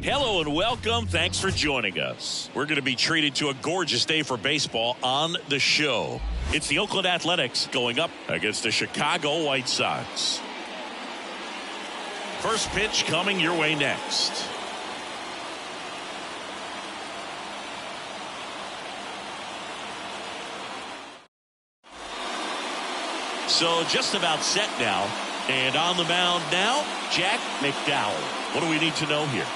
Hello and welcome. Thanks for joining us. We're going to be treated to a gorgeous day for baseball on the show. It's the Oakland Athletics going up against the Chicago White Sox. First pitch coming your way next. So just about set now. And on the mound now, Jack McDowell. What do we need to know here?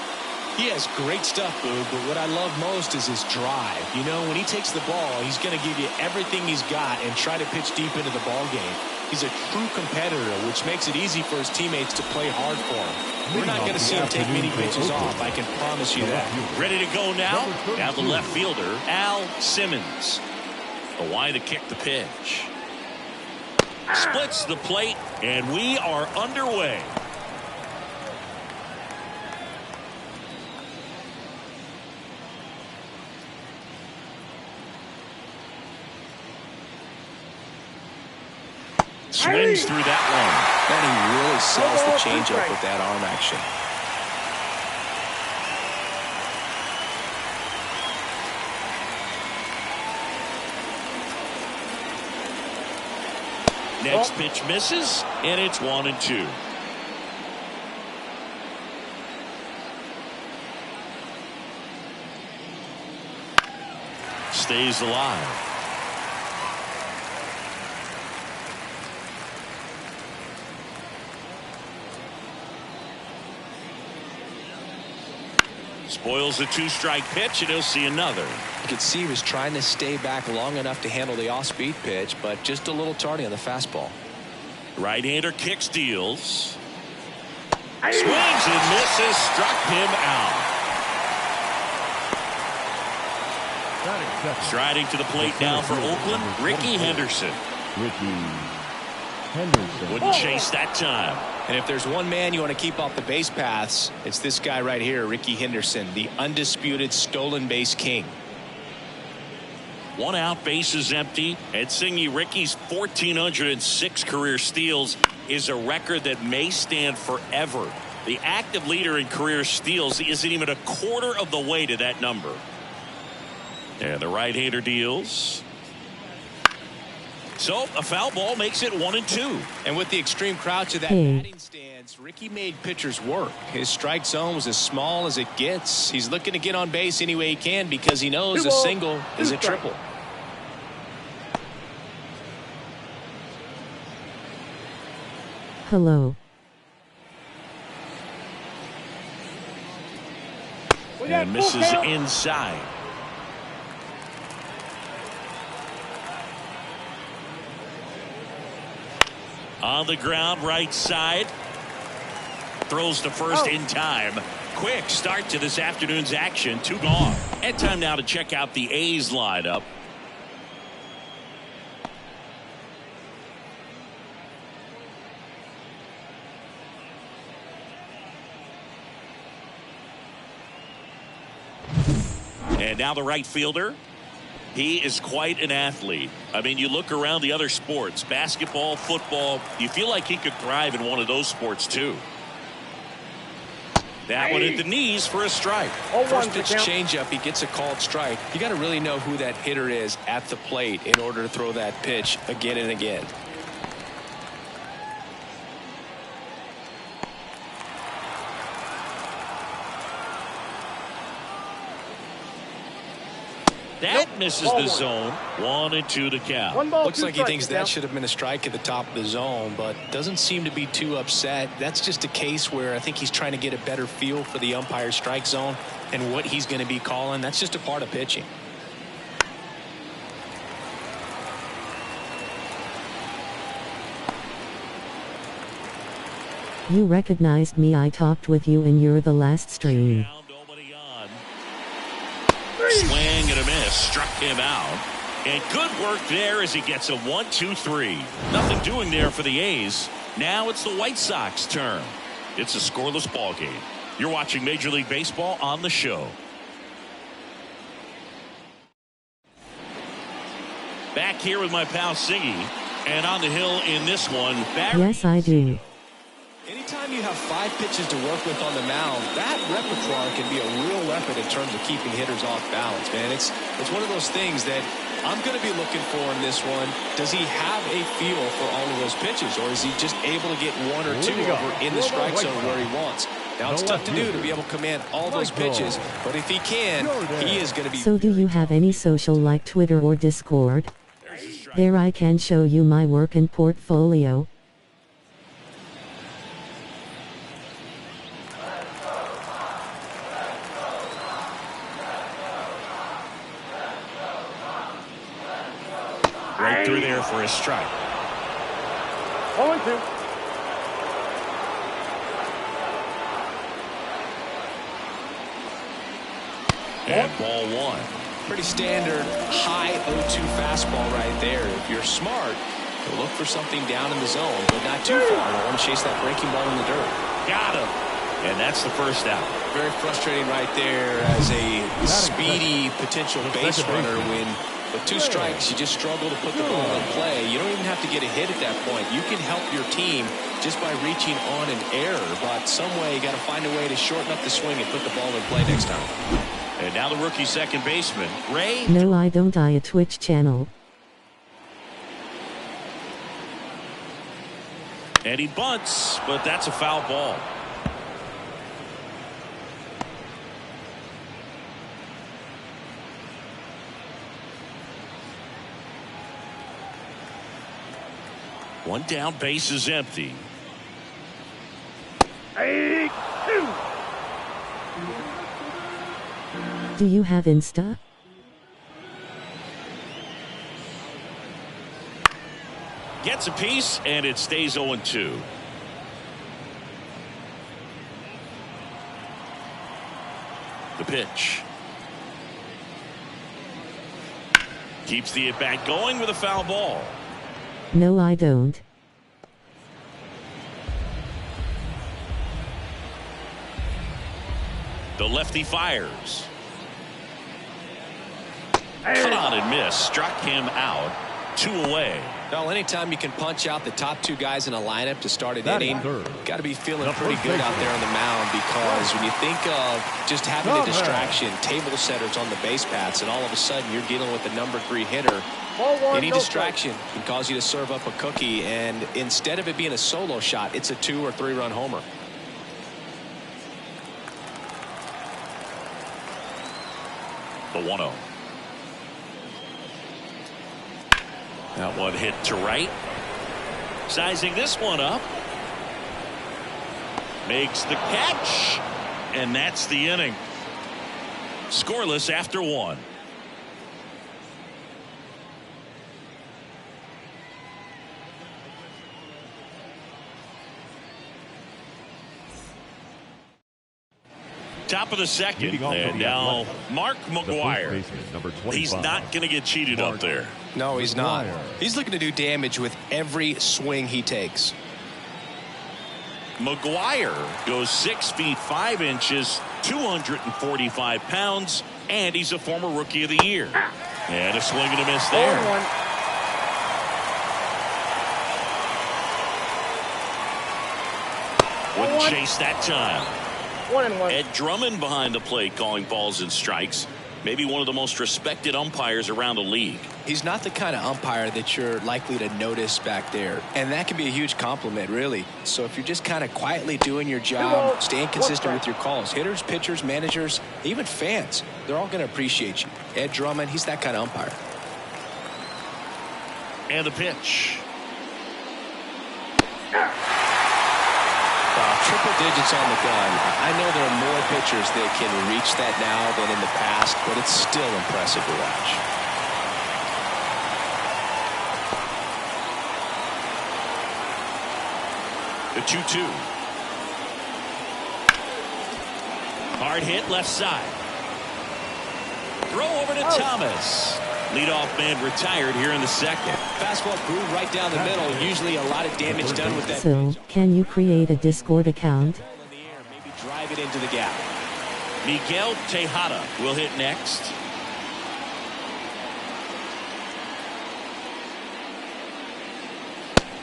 He has great stuff, Boog, but what I love most is his drive. You know, when he takes the ball, he's going to give you everything he's got and try to pitch deep into the ball game. He's a true competitor, which makes it easy for his teammates to play hard for him. We're not going to see him take many pitches off, I can promise you that. Ready to go now? Now the left fielder, Al Simmons. A wide to kick the pitch. Splits the plate, and we are underway. Swings through that one. And he really sells the changeup with that arm action. Next pitch misses, and it's 1-2. Stays alive. Spoils the two-strike pitch, and he'll see another. You could see he was trying to stay back long enough to handle the off-speed pitch, but just a little tardy on the fastball. Right-hander kicks, deals. Swings and misses, struck him out. Striding to the plate now for Oakland, Ricky Henderson. Wouldn't chase that time. And if there's one man you want to keep off the base paths, it's this guy right here, Ricky Henderson, the undisputed stolen base king. One out, base is empty. And Singy, Ricky's 1,406 career steals is a record that may stand forever. The active leader in career steals isn't even a quarter of the way to that number. And the right-hander deals. So a foul ball makes it 1-2. And with the extreme crouch of that batting stance, Ricky made pitchers work. His strike zone was as small as it gets. He's looking to get on base any way he can because he knows a single is a triple. Hello. And misses inside. On the ground, right side. Throws to first in time. Quick start to this afternoon's action. 2 gone. And time now to check out the A's lineup. And now the right fielder. He is quite an athlete. I mean, you look around the other sports, basketball, football, you feel like he could thrive in one of those sports too. That one at the knees for a strike. First pitch changeup, he gets a called strike. You got to really know who that hitter is at the plate in order to throw that pitch again and again. That misses the zone. 1-2 to count. Looks like he thinks that should have been a strike at the top of the zone, but doesn't seem to be too upset. That's just a case where I think he's trying to get a better feel for the umpire's strike zone and what he's going to be calling. That's just a part of pitching. You recognized me. I talked with you and you're the last stream. Swing and a miss, struck him out. And good work there as he gets a 1-2-3. Nothing doing there for the A's. Now it's the White Sox turn. It's a scoreless ball game. You're watching Major League Baseball on the show. Back here with my pal Singy, and on the hill in this one, Barry. Yes, I do. Anytime you have 5 pitches to work with on the mound, that repertoire can be a real weapon in terms of keeping hitters off balance, man. It's one of those things that I'm going to be looking for in this one. Does he have a feel for all of those pitches, or is he just able to get 1 or 2 over in the strike zone where he wants? Now, it's tough to do to be able to command all those pitches, but if he can, he is going to be... So do you have any social like Twitter or Discord? There I can show you my work and portfolio. Right through there for a strike. 0-2. And ball 1. Pretty standard high 0-2 fastball right there. If you're smart, you'll look for something down in the zone, but not too far. You want to chase that breaking ball in the dirt. Got him. And that's the first out. Very frustrating right there as a speedy potential base runner when with 2 strikes, you just struggle to put the ball in play. You don't even have to get a hit at that point. You can help your team just by reaching on an error, but some way you got to find a way to shorten up the swing and put the ball in play next time. And now the rookie second baseman, Ray. No, I don't. I a Twitch channel. And he bunts, but that's a foul ball. One down, base is empty. 8-2. Do you have Insta? Gets a piece, and it stays 0-2. The pitch. Keeps the at-bat going with a foul ball. No, I don't. The lefty fires. Cut on and miss. Struck him out. 2 away. Well, anytime you can punch out the top 2 guys in a lineup to start an inning, got to be feeling pretty good out there on the mound, because when you think of just having a distraction, table setters on the base paths, and all of a sudden you're dealing with the number 3 hitter, any distraction can cause you to serve up a cookie, and instead of it being a solo shot, it's a 2 or 3 run homer. The 1-0. That one hit to right. Sizing this one up. Makes the catch. And that's the inning. Scoreless after 1. Top of the second, and now Mark McGuire. He's not going to get cheated up there. No, he's not. He's looking to do damage with every swing he takes. McGuire goes 6 feet 5 inches, 245 pounds, And he's a former Rookie of the Year. And a swing and a miss there. Wouldn't chase that time. 1-1. Ed Drummond behind the plate calling balls and strikes. Maybe one of the most respected umpires around the league. He's not the kind of umpire that you're likely to notice back there. And that can be a huge compliment, really. So if you're just kind of quietly doing your job, staying consistent with your calls, hitters, pitchers, managers, even fans, they're all going to appreciate you. Ed Drummond, he's that kind of umpire. And the pitch. Triple digits on the gun. I know there are more pitchers that can reach that now than in the past, but it's still impressive to watch. The 2-2. Hard hit left side. Throw over to Thomas. Leadoff man retired here in the second. Fastball grew right down the middle. Usually a lot of damage done with that. So, can you create a Discord account? Maybe drive it into the gap. Miguel Tejada will hit next.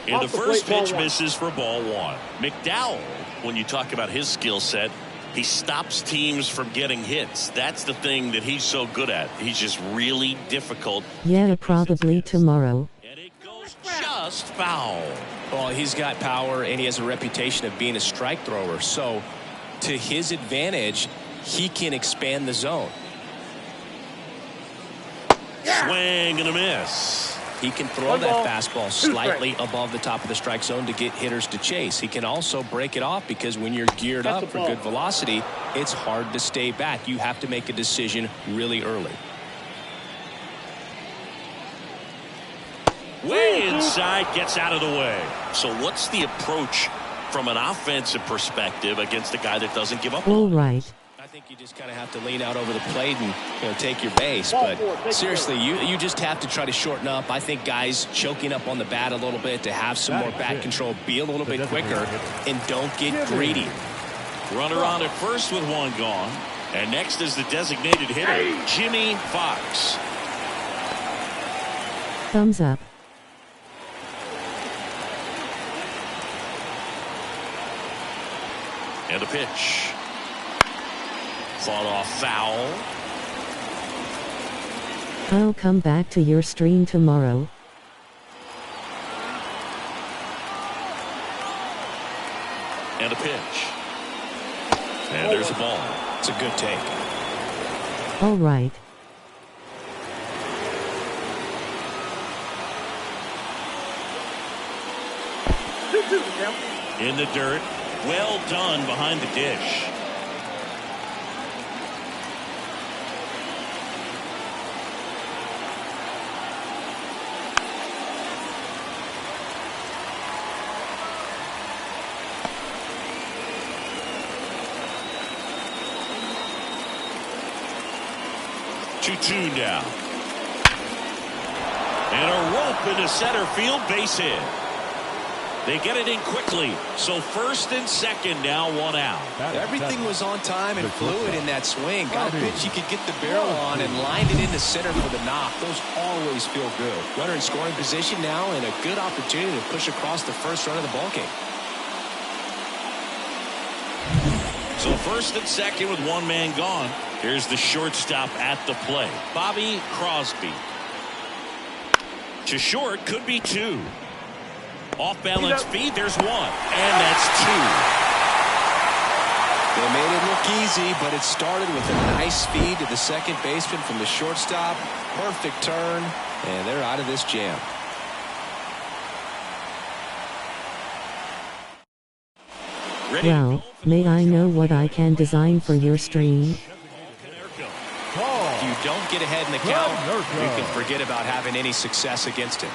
And the first pitch misses for ball one. McDowell, when you talk about his skill set, he stops teams from getting hits. That's the thing that he's so good at. He's just really difficult. Yeah, probably tomorrow. And it goes just foul. Well, he's got power and he has a reputation of being a strike thrower. So to his advantage, he can expand the zone. Swing and a miss. He can throw that fastball slightly above the top of the strike zone to get hitters to chase. He can also break it off because when you're geared up for good velocity, it's hard to stay back. You have to make a decision really early. Way inside, gets out of the way. So what's the approach from an offensive perspective against a guy that doesn't give up? All right. I think you just kind of have to lean out over the plate and take your base. But seriously, you just have to try to shorten up. I think guys choking up on the bat a little bit to have some more bat control, be a little bit quicker, and don't get greedy. Runner on at first with one gone. And next is the designated hitter, Jimmy Fox. Thumbs up. And a pitch. Fought off foul. I'll come back to your stream tomorrow. And a pitch. And there's a ball. It's a good take. All right. In the dirt. Well done behind the dish. Two now. And a rope into center field, base hit. They get it in quickly. So first and second now, one out. Everything was on time and fluid in that swing. Got a pitch he could get the barrel on and lined it into center for the knock. Those always feel good. Runner in scoring position now and a good opportunity to push across the first run of the ballgame. So first and second with one man gone. Here's the shortstop at the plate, Bobby Crosby. To short, could be two. Off balance feed, there's one. And that's two. They made it look easy, but it started with a nice feed to the second baseman from the shortstop. Perfect turn, and they're out of this jam. Well, may I know what I can design for your stream? If you don't get ahead in the count, you can forget about having any success against it.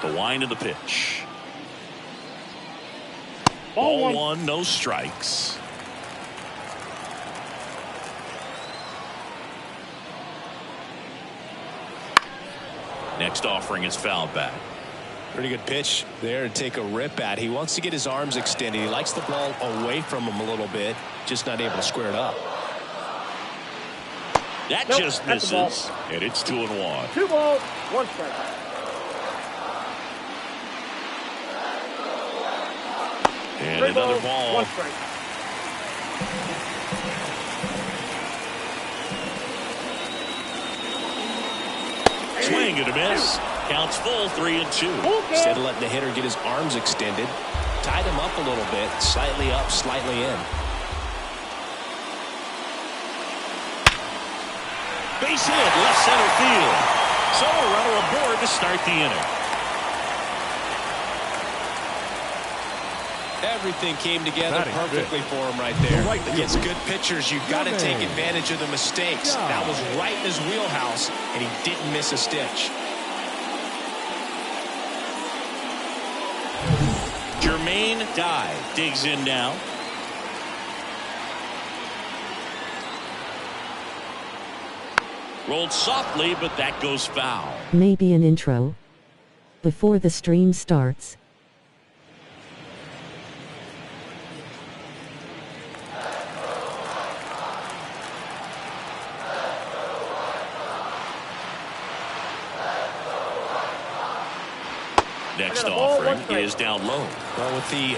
The wind of the pitch. Ball one, no strikes. Next offering is fouled back. Pretty good pitch there to take a rip at. He wants to get his arms extended. He likes the ball away from him a little bit, just not able to square it up. That just misses, and it's 2-1. 2 balls, 1 strike. And 3 another balls, ball. 1 strike. Swing and a miss. Counts full, 3-2. Instead of letting the hitter get his arms extended, tied him up a little bit, slightly up, slightly in. Base hit, left center field. So a runner aboard to start the inning. Everything came together perfectly for him right there. Against good pitchers, you've got to take advantage of the mistakes. That was right in his wheelhouse, and he didn't miss a stitch. Jermaine Dye digs in now. Rolled softly, but that goes foul. Maybe an intro before the stream starts. Next offering is down low. Well, with the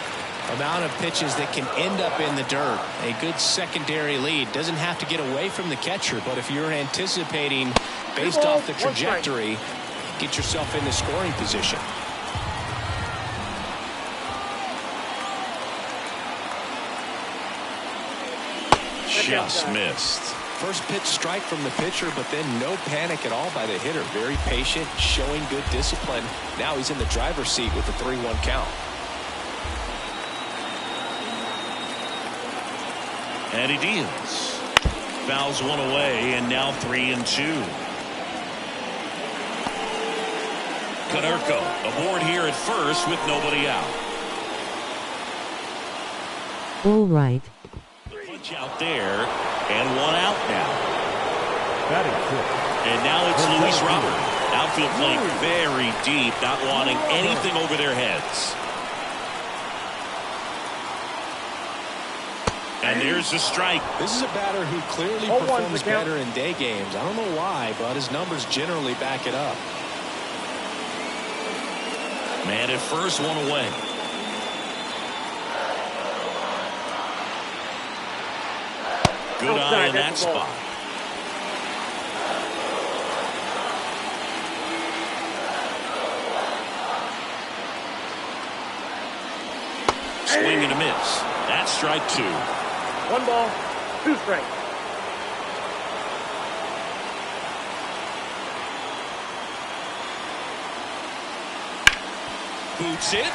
amount of pitches that can end up in the dirt, a good secondary lead doesn't have to get away from the catcher, but if you're anticipating based off the trajectory, get yourself into scoring position. Just missed. First pitch strike from the pitcher, but then no panic at all by the hitter. Very patient, showing good discipline. Now he's in the driver's seat with the 3-1 count. And he deals. Fouls one away, and now 3-2. Konerko aboard here at first with nobody out. All right. Punch out there, and 1 out now. Batting And now it's Luis Robert. Outfield playing very deep, not wanting anything over their heads. And there's the strike. This is a batter who clearly performs better in day games. I don't know why, but his numbers generally back it up. Man at first, 1 away. Good eye in that spot. Swing and a miss. That's strike 2. 1 ball, 2 strikes. Boots it.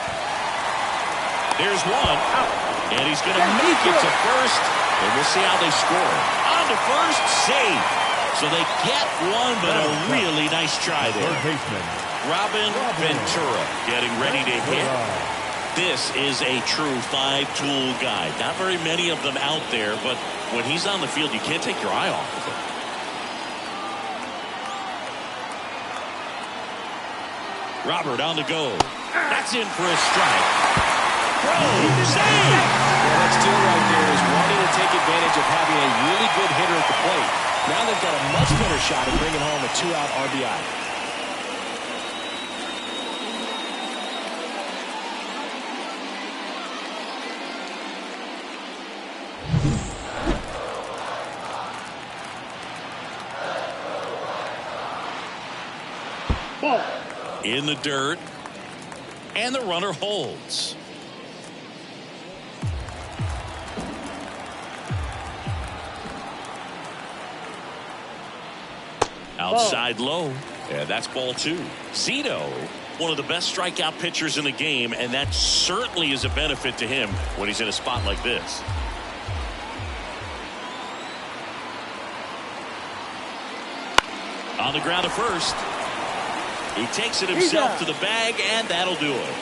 There's 1 out. And he's going to make it to first. And we'll see how they score. On to first, save. So they get 1, but a really nice try there. Robin Ventura getting ready to hit. This is a true 5-tool guy. Not very many of them out there, but when he's on the field, you can't take your eye off of him. Robert on the go. That's in for a strike. Save! Yeah, that steal right there is wanting to take advantage of having a really good hitter at the plate. Now they've got a much better shot at bringing home a 2-out RBI. Ball. In the dirt. And the runner holds. Outside low. Yeah, that's ball 2. Zito, one of the best strikeout pitchers in the game, and that certainly is a benefit to him when he's in a spot like this. On the ground to first. He takes it himself to the bag, and that'll do it.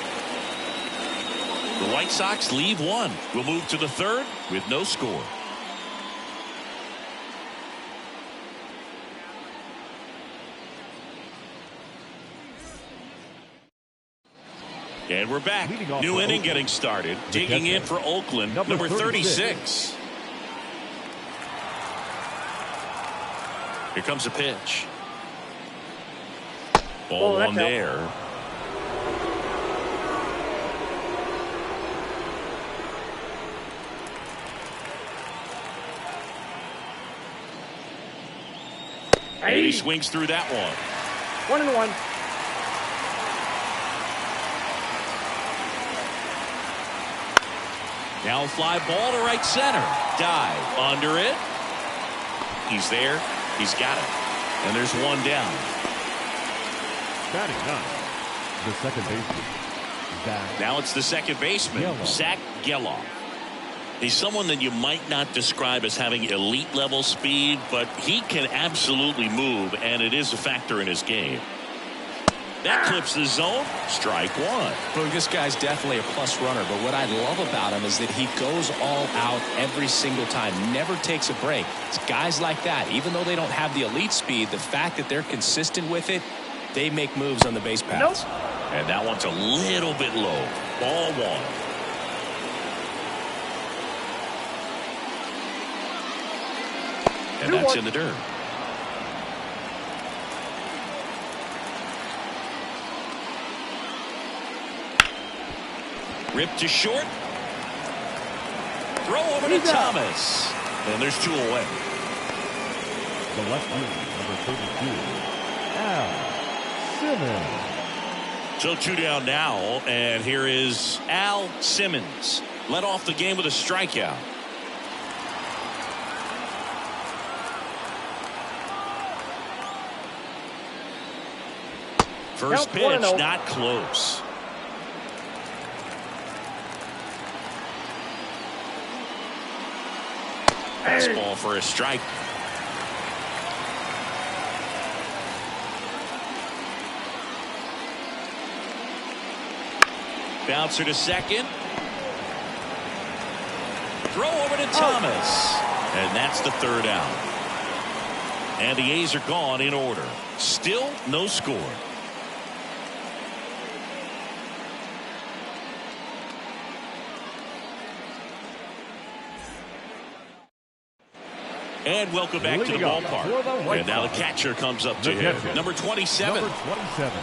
The White Sox leave 1. We'll move to the 3rd with no score. And we're back. New inning getting started. Digging in for Oakland, number 36. Here comes a pitch. Ball one there. And he swings through that one. 1-1. Now a fly ball to right center. Dive under it. He's there. He's got it. And there's one down. Batting ninth, the second baseman. Now it's the second baseman, Zach Geloff. He's someone that you might not describe as having elite level speed, but he can absolutely move, and it is a factor in his game. That clips the zone. Strike one. Look, this guy's definitely a plus runner, but what I love about him is that he goes all out every single time, never takes a break. It's guys like that, even though they don't have the elite speed, the fact that they're consistent with it, they make moves on the base paths. And that one's a little bit low. Ball one. And that's in the dirt. Ripped to short. Throw over to Thomas. And there's two away. The left fielder, number 32, Al Simmons. So two down now, and here is Al Simmons. Led off the game with a strikeout. First pitch, not close. Fastball for a strike. Bouncer to second. Throw over to Thomas. And that's the third out. And the A's are gone in order. Still no score. And welcome back to the ballpark. And now the catcher comes up to him. Number 27. Number 27.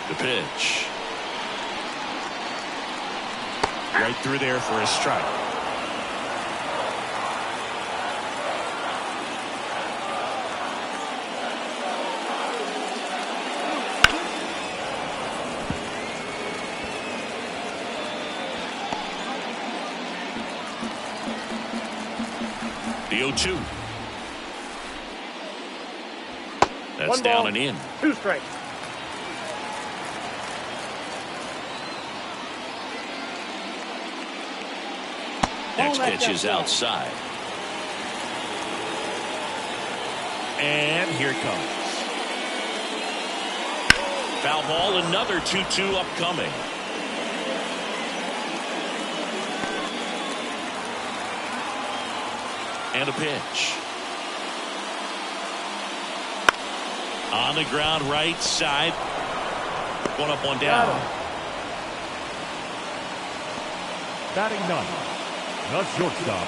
The pitch. Right through there for a strike. The 0-2. That's down and in. 2 strikes. Next pitch is outside. And here it comes. Foul ball, another 2-2 upcoming. And a pitch. On the ground, right side. One up, one down. Batting ninth, the shortstop,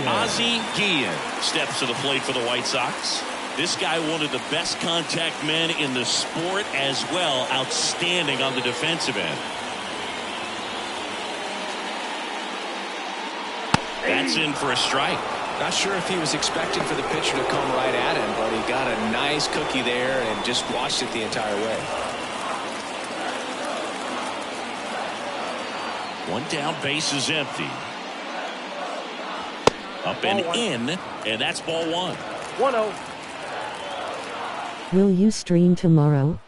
Ozzie Guillen steps to the plate for the White Sox. This guy, one of the best contact men in the sport as well. Outstanding on the defensive end. That's in for a strike. Not sure if he was expecting for the pitcher to come right at him, but he got a nice cookie there and just watched it the entire way. One down, base is empty. Up and in, and that's ball one. 1-0. Will you stream tomorrow?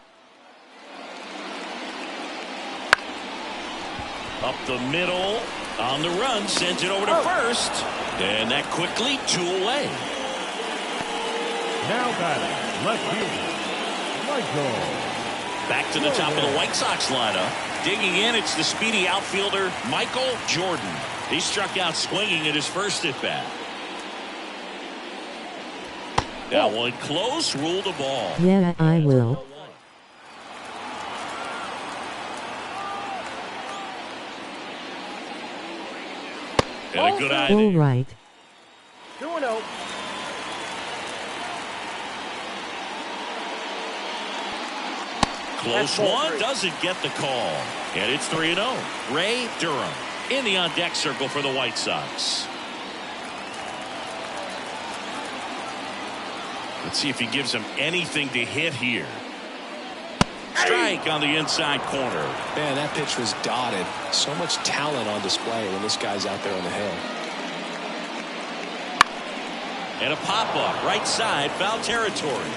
Up the middle, on the run, sends it over to first. And that quickly, 2 away. Now batting, left fielder, Michael. Back to the top of the White Sox lineup. Digging in, it's the speedy outfielder, Michael Jordan. He struck out swinging at his first at-bat. That one close. Rule the ball. Yeah, I will. And a good idea. All right. 2-0. Close one, doesn't get the call. And it's 3-0. Ray Durham in the on-deck circle for the White Sox. Let's see if he gives him anything to hit here. Strike on the inside corner. Man, that pitch was dotted. So much talent on display when this guy's out there on the hill. And a pop-up right side, foul territory.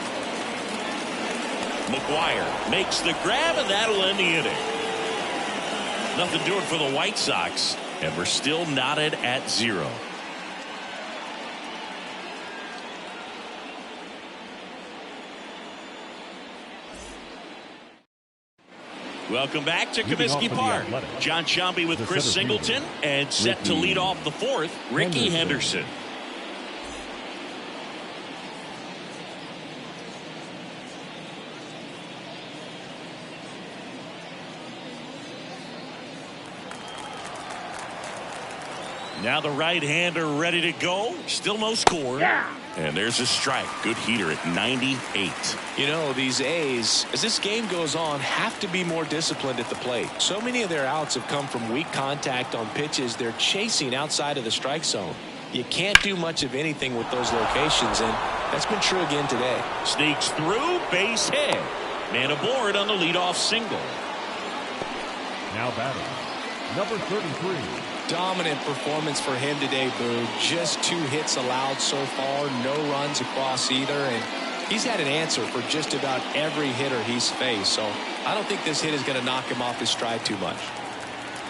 McGuire makes the grab, and that'll end the inning. Nothing doing for the White Sox, and we're still knotted at 0. Welcome back to Comiskey Park. John Sciambi with Chris Singleton, and set to lead off the fourth, Ricky Henderson. Now the right-hander ready to go. Still no score. Yeah. And there's a strike. Good heater at 98. You know, these A's, as this game goes on, have to be more disciplined at the plate. So many of their outs have come from weak contact on pitches they're chasing outside of the strike zone. You can't do much of anything with those locations, and that's been true again today. Sneaks through, base hit. Man aboard on the leadoff single. Now batting, number 33. Dominant performance for him today, Boog. Just 2 hits allowed so far, no runs across either, and he's had an answer for just about every hitter he's faced, so I don't think this hit is going to knock him off his stride too much.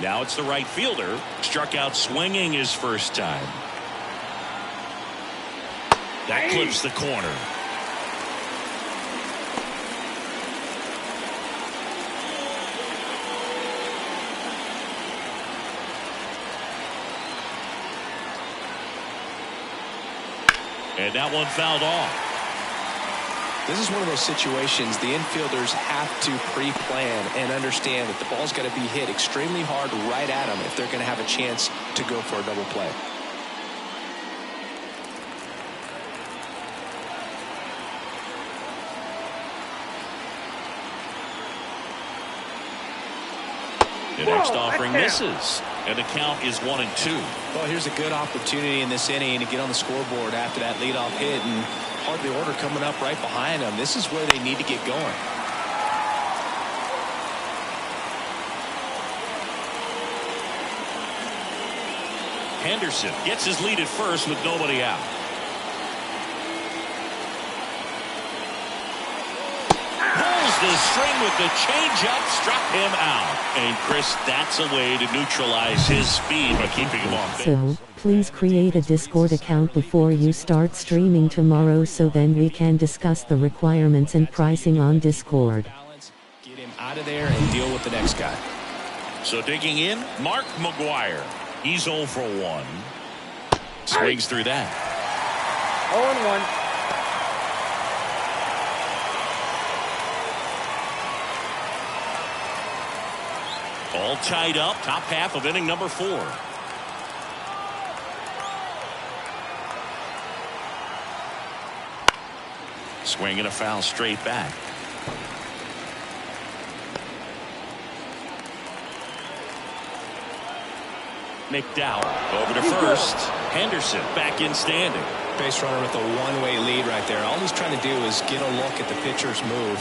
Now it's the right fielder. Struck out swinging his first time. That clips the corner. And that one fouled off. This is one of those situations the infielders have to pre-plan and understand that the ball's got to be hit extremely hard right at them if they're going to have a chance to go for a double play. The next offering misses, and the count is 1-2. Well, here's a good opportunity in this inning to get on the scoreboard after that leadoff hit, and hard the order coming up right behind them. This is where they need to get going. Henderson gets his lead at first with nobody out. The string with the changeup struck him out. And Chris, that's a way to neutralize his speed by keeping him off base. So, please create a Discord account before you start streaming tomorrow so then we can discuss the requirements and pricing on Discord. Get him out of there and deal with the next guy. So digging in, Mark McGuire. He's 0 for 1. Swings through that. 0-1. All tied up, top half of inning number 4. Swing and a foul straight back. McDowell over to first. Henderson back in standing. Base runner with a one-way lead right there. All he's trying to do is get a look at the pitcher's move.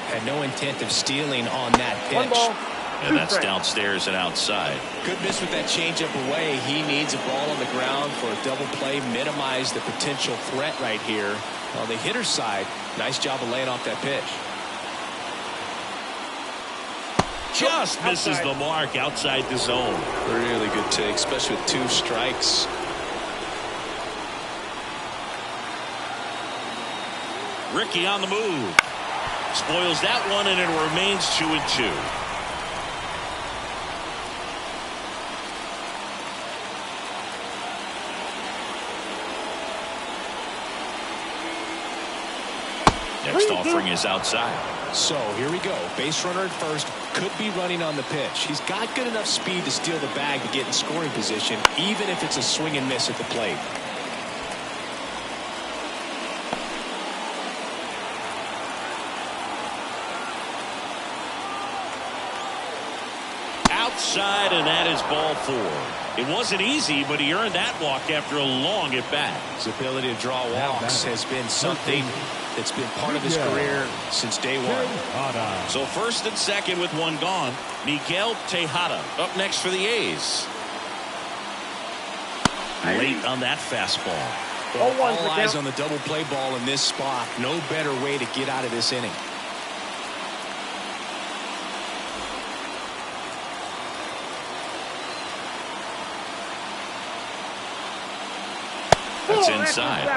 Had no intent of stealing on that pitch. 1 ball. And that's downstairs and outside. Good miss with that changeup away. He needs a ball on the ground for a double play. Minimize the potential threat right here. On the hitter's side, nice job of laying off that pitch. Just misses the mark outside the zone. Really good take, especially with 2 strikes. Ricky on the move. Spoils that one, and it remains 2-2. Next offering is outside. So here we go. Base runner at first, could be running on the pitch. He's got good enough speed to steal the bag to get in scoring position, even if it's a swing and miss at the plate. Outside, and that is ball 4. It wasn't easy, but he earned that walk after a long at bat. His ability to draw walks has been something that's been part of his career since day one. So first and second with one gone. Miguel Tejada up next for the A's. Late on that fastball. Well, all eyes on the double play ball in this spot. No better way to get out of this inning. That's inside.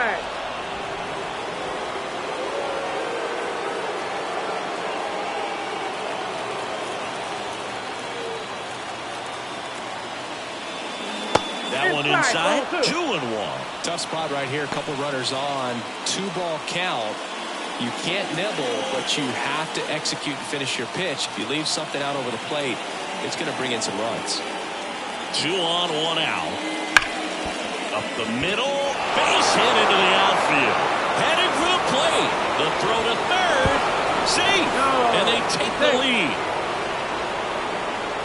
That one inside. 2-1. Tough spot right here. A couple runners on. 2-ball count. You can't nibble, but you have to execute and finish your pitch. If you leave something out over the plate, it's going to bring in some runs. 2 on, 1 out. Up the middle, base hit into the outfield. Headed for the plate. The throw to third. Safe. And they take the lead.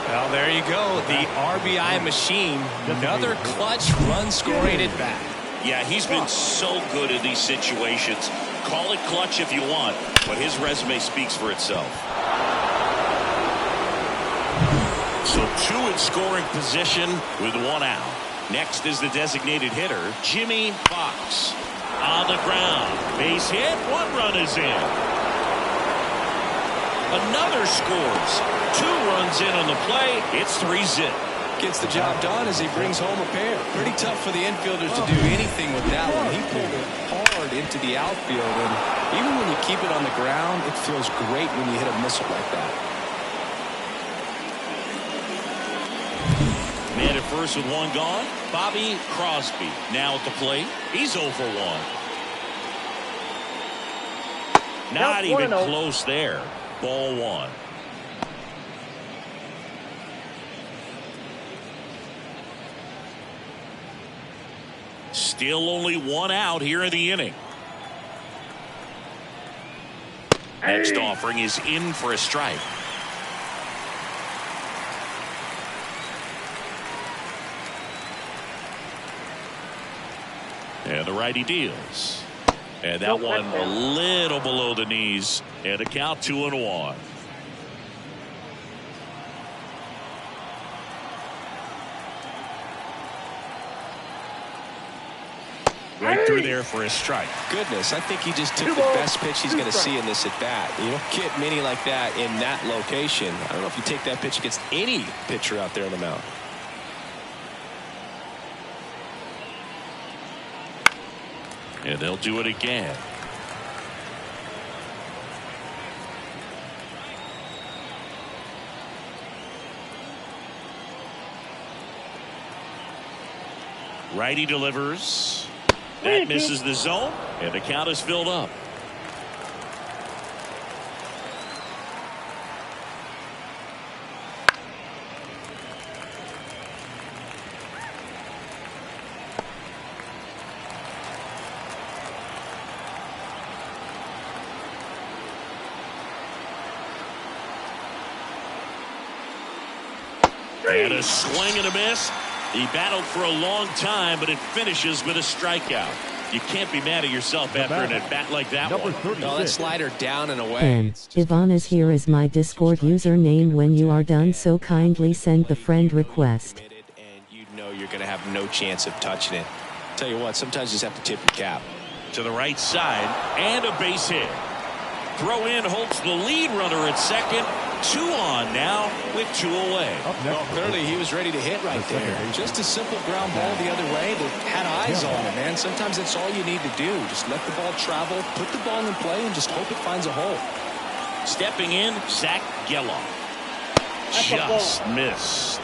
Well, there you go. The RBI machine. Another clutch run scoring at bat. Yeah, he's been so good in these situations. Call it clutch if you want, but his resume speaks for itself. So 2 in scoring position with 1 out. Next is the designated hitter, Jimmy Fox. On the ground. Base hit. 1 run is in. Another scores. 2 runs in on the play. It's 3-zip. Gets the job done as he brings home a pair. Pretty tough for the infielders to do anything with that one. He pulled it hard into the outfield, and even when you keep it on the ground, it feels great when you hit a missile like that. Man at first with 1 gone. Bobby Crosby now at the plate. He's 0 for 1. Not even close there. Ball 1. Still only 1 out here in the inning. Next offering is in for a strike. And the righty deals. And that one a little below the knees. And the count 2-1. Right through there for a strike. Goodness, I think he just took the best pitch he's going to see in this at bat. You don't get many like that in that location. I don't know if you take that pitch against any pitcher out there on the mound. And they'll do it again. Righty delivers. That misses the zone, and the count is filled up. And a swing and a miss. He battled for a long time, but it finishes with a strikeout. You can't be mad at yourself after an at-bat like that one. No, that slider down and away. And Ivan is here is my Discord username. When you are done, so kindly send the friend request. And you know you're going to have no chance of touching it. Tell you what, sometimes you just have to tip your cap. To the right side, and a base hit. Throw in Holtz, the lead runner at second. 2 on now with 2 away. Well, clearly he was ready to hit right there. Just a simple ground ball the other way that had eyes on it, man. Sometimes that's all you need to do. Just let the ball travel, put the ball in play, and just hope it finds a hole. Stepping in, Zach Geloff. Just missed.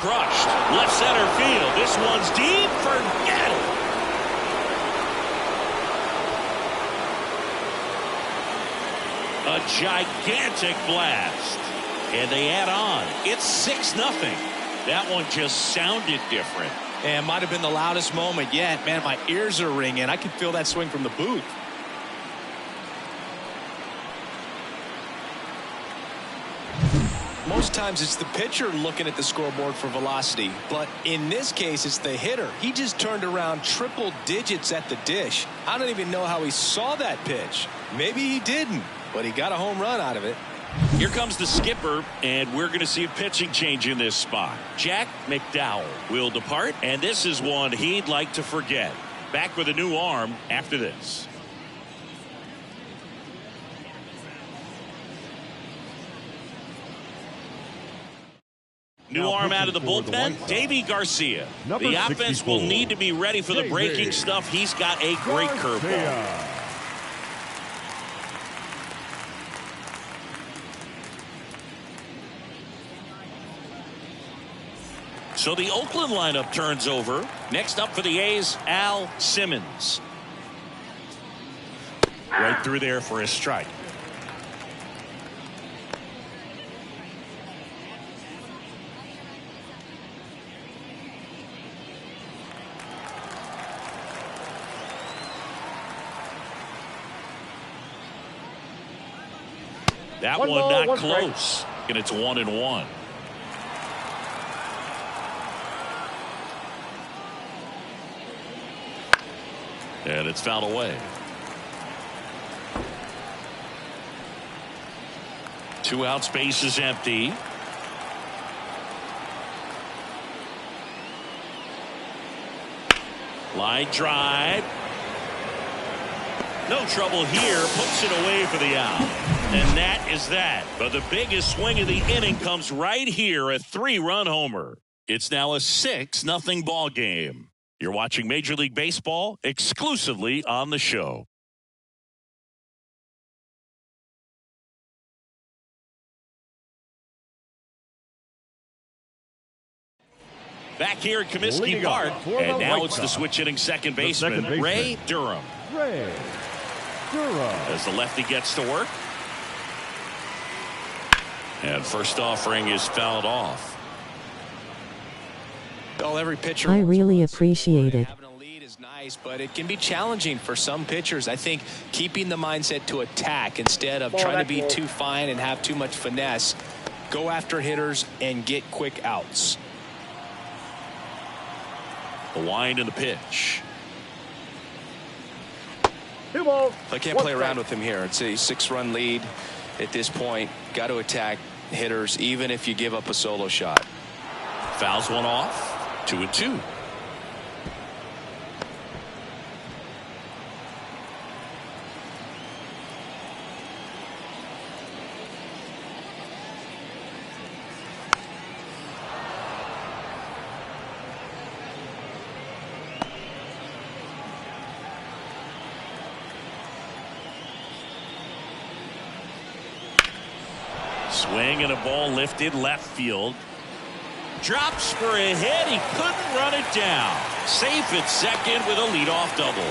crushed. Left center field. This one's deep. Forget it. A gigantic blast. And they add on. It's 6-0. That one just sounded different. And might have been the loudest moment yet. Man, my ears are ringing. I can feel that swing from the booth. Most times it's the pitcher looking at the scoreboard for velocity, but in this case it's the hitter. He just turned around triple digits at the dish. I don't even know how he saw that pitch. Maybe he didn't, but he got a home run out of it. Here comes the skipper, and we're going to see a pitching change in this spot. Jack McDowell will depart, and this is one he'd like to forget. Back with a new arm after this. New arm out of the bullpen, Davy Garcia. The offense will need to be ready for the breaking stuff. He's got a great curveball. So the Oakland lineup turns over. Next up for the A's, Al Simmons. Right through there for a strike. That one not close. And it's 1-1. And it's fouled away. 2 outs, base is empty. Line drive. No trouble here. Puts it away for the out. And that is that. But the biggest swing of the inning comes right here. A 3-run homer. It's now a 6-0 ball game. You're watching Major League Baseball exclusively on the show. Back here at Comiskey Park, and now it's the switch-hitting second baseman, Ray Durham. As the lefty gets to work. And first offering is fouled off. Well, every pitcher I really appreciate it. having a lead is nice, but it can be challenging for some pitchers. I think keeping the mindset to attack instead of trying to be too fine and have too much finesse. Go after hitters and get quick outs. The wind and the pitch. I can't play around with him here. It's a 6-run lead at this point. Got to attack hitters even if you give up a solo shot. Fouls one off. 2-2. Swing and a ball lifted left field. Drops for a hit. He couldn't run it down. Safe at second with a leadoff double.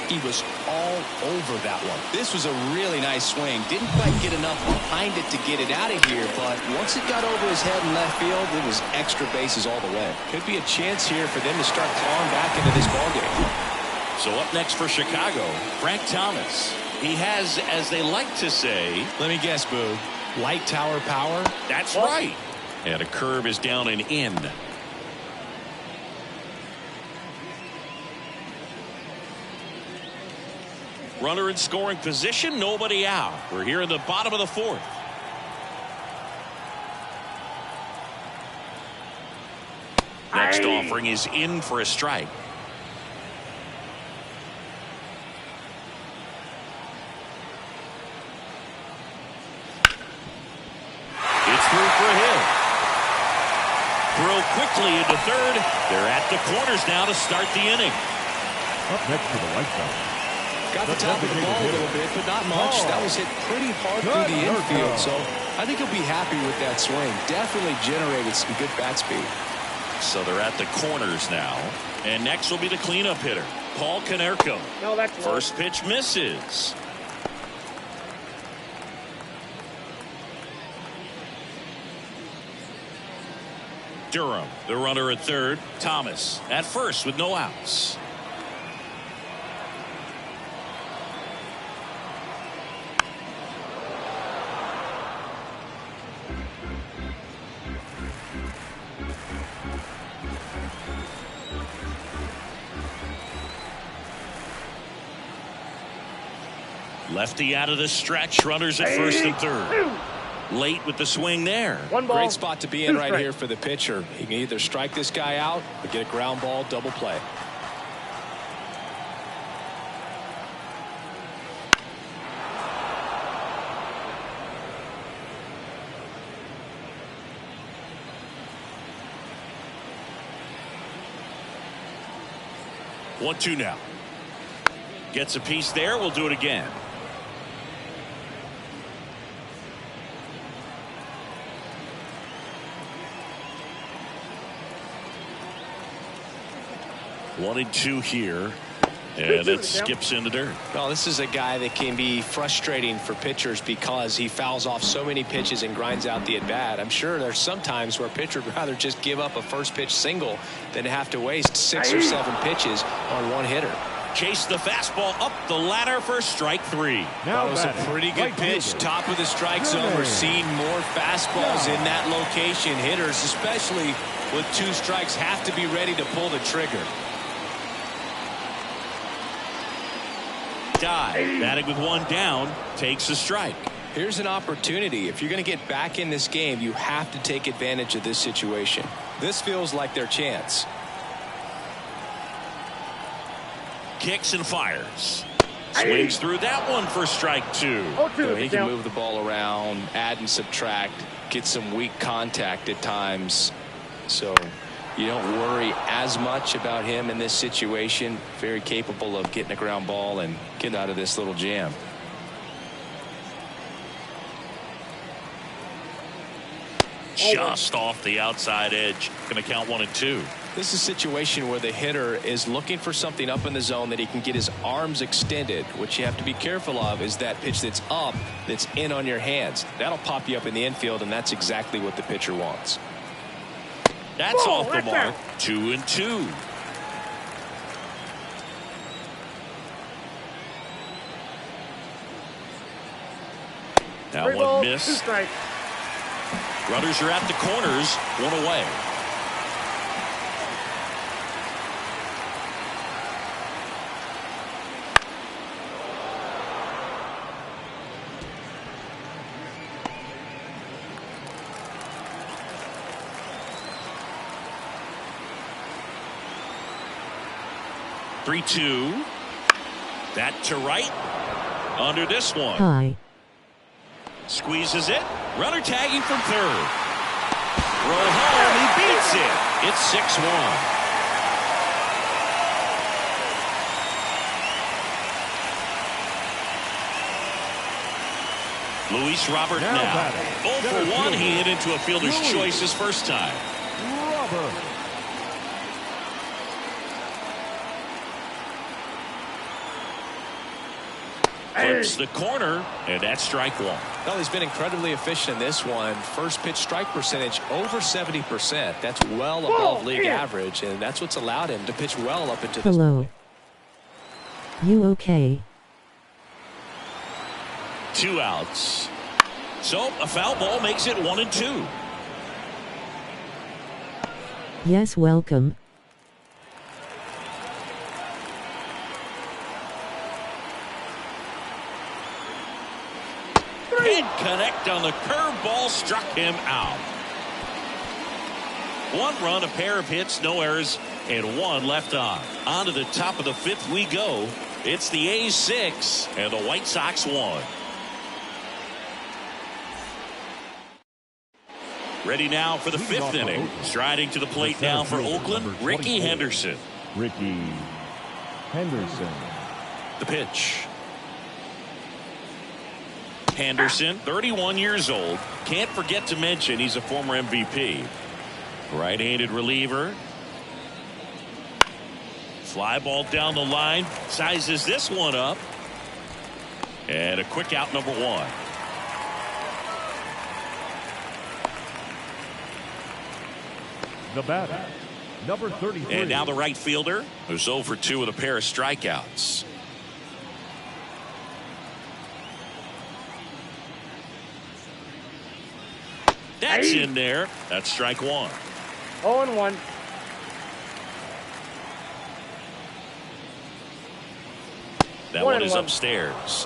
He was all over that one. This was a really nice swing. Didn't quite get enough behind it to get it out of here, but once it got over his head in left field, it was extra bases all the way. Could be a chance here for them to start clawing back into this ballgame. So up next for Chicago, Frank Thomas. He has, as they like to say, let me guess, Boo, light tower power? That's right. And a curve is down and in. Runner in scoring position, nobody out. We're here in the bottom of the 4th. Next offering is in for a strike. It's through for a hit. Throw quickly into third. They're at the corners now to start the inning. Up next to the right side. Got the top of the ball a little bit, but not much. That was hit pretty hard through the infield, so I think he'll be happy with that swing. Definitely generated some good bat speed. So they're at the corners now. And next will be the cleanup hitter, Paul Konerko. No, that's First pitch misses. Durham, the runner at third. Thomas at first with no outs. Lefty out of the stretch. Runners at first and third. Late with the swing there. One ball. Great spot to be in right here for the pitcher. He can either strike this guy out or get a ground ball double play. One, two now. Gets a piece there. We'll do it again. One and two here. And it skips in the dirt. Well, this is a guy that can be frustrating for pitchers because he fouls off so many pitches and grinds out the at-bat. I'm sure there's some times where a pitcher would rather just give up a first pitch single than have to waste 6 or 7 pitches on one hitter. Chase the fastball up the ladder for strike three. Now That was a batting, pretty good right pitch. fielder. Top of the strike zone. We're seeing more fastballs in that location. Hitters, especially with 2 strikes, have to be ready to pull the trigger. Dive. Batting with one down. Takes a strike. Here's an opportunity. If you're going to get back in this game, you have to take advantage of this situation. This feels like their chance. Kicks and fires. Swings through that one for strike 2. He can move the ball around, add and subtract, get some weak contact at times. So you don't worry as much about him in this situation. Very capable of getting a ground ball and getting out of this little jam. Just off the outside edge. Going to count 1 and 2. This is a situation where the hitter is looking for something up in the zone that he can get his arms extended. What you have to be careful of is that pitch that's up, that's in on your hands. That'll pop you up in the infield, and that's exactly what the pitcher wants. That's off the mark. 2 and 2. Now one miss. Runners are at the corners. 1 away. Three-two. That to right. Under this one. High. Squeezes it. Runner tagging from third. Roll home. He beats it. It's 6-1. Luis Robert now. 0 for 1. He hit into a fielder's choice his first time. Robert. Flips the corner, and that's strike 1. Well, he's been incredibly efficient in this one. First pitch strike percentage over 70%. That's well above league average, and that's what's allowed him to pitch well up into this. Hello. You okay? 2 outs. So a foul ball makes it 1 and 2. Yes, welcome. Didn't connect on the curveball, struck him out. 1 run, a pair of hits, no errors, and 1 left on. On to the top of the 5th we go. It's the A's 6 and the White Sox 1. Ready now for the 5th inning. Striding to the plate now for Oakland, Ricky Henderson. Ricky Henderson. The pitch. Henderson, 31 years old. Can't forget to mention he's a former MVP. Right-handed reliever. Fly ball down the line. Sizes this one up. And a quick out, number 1. The batter, number 33. And now the right fielder, who's 0 for 2 with a pair of strikeouts. That's in there. That's strike 1. 0-1. That one is upstairs.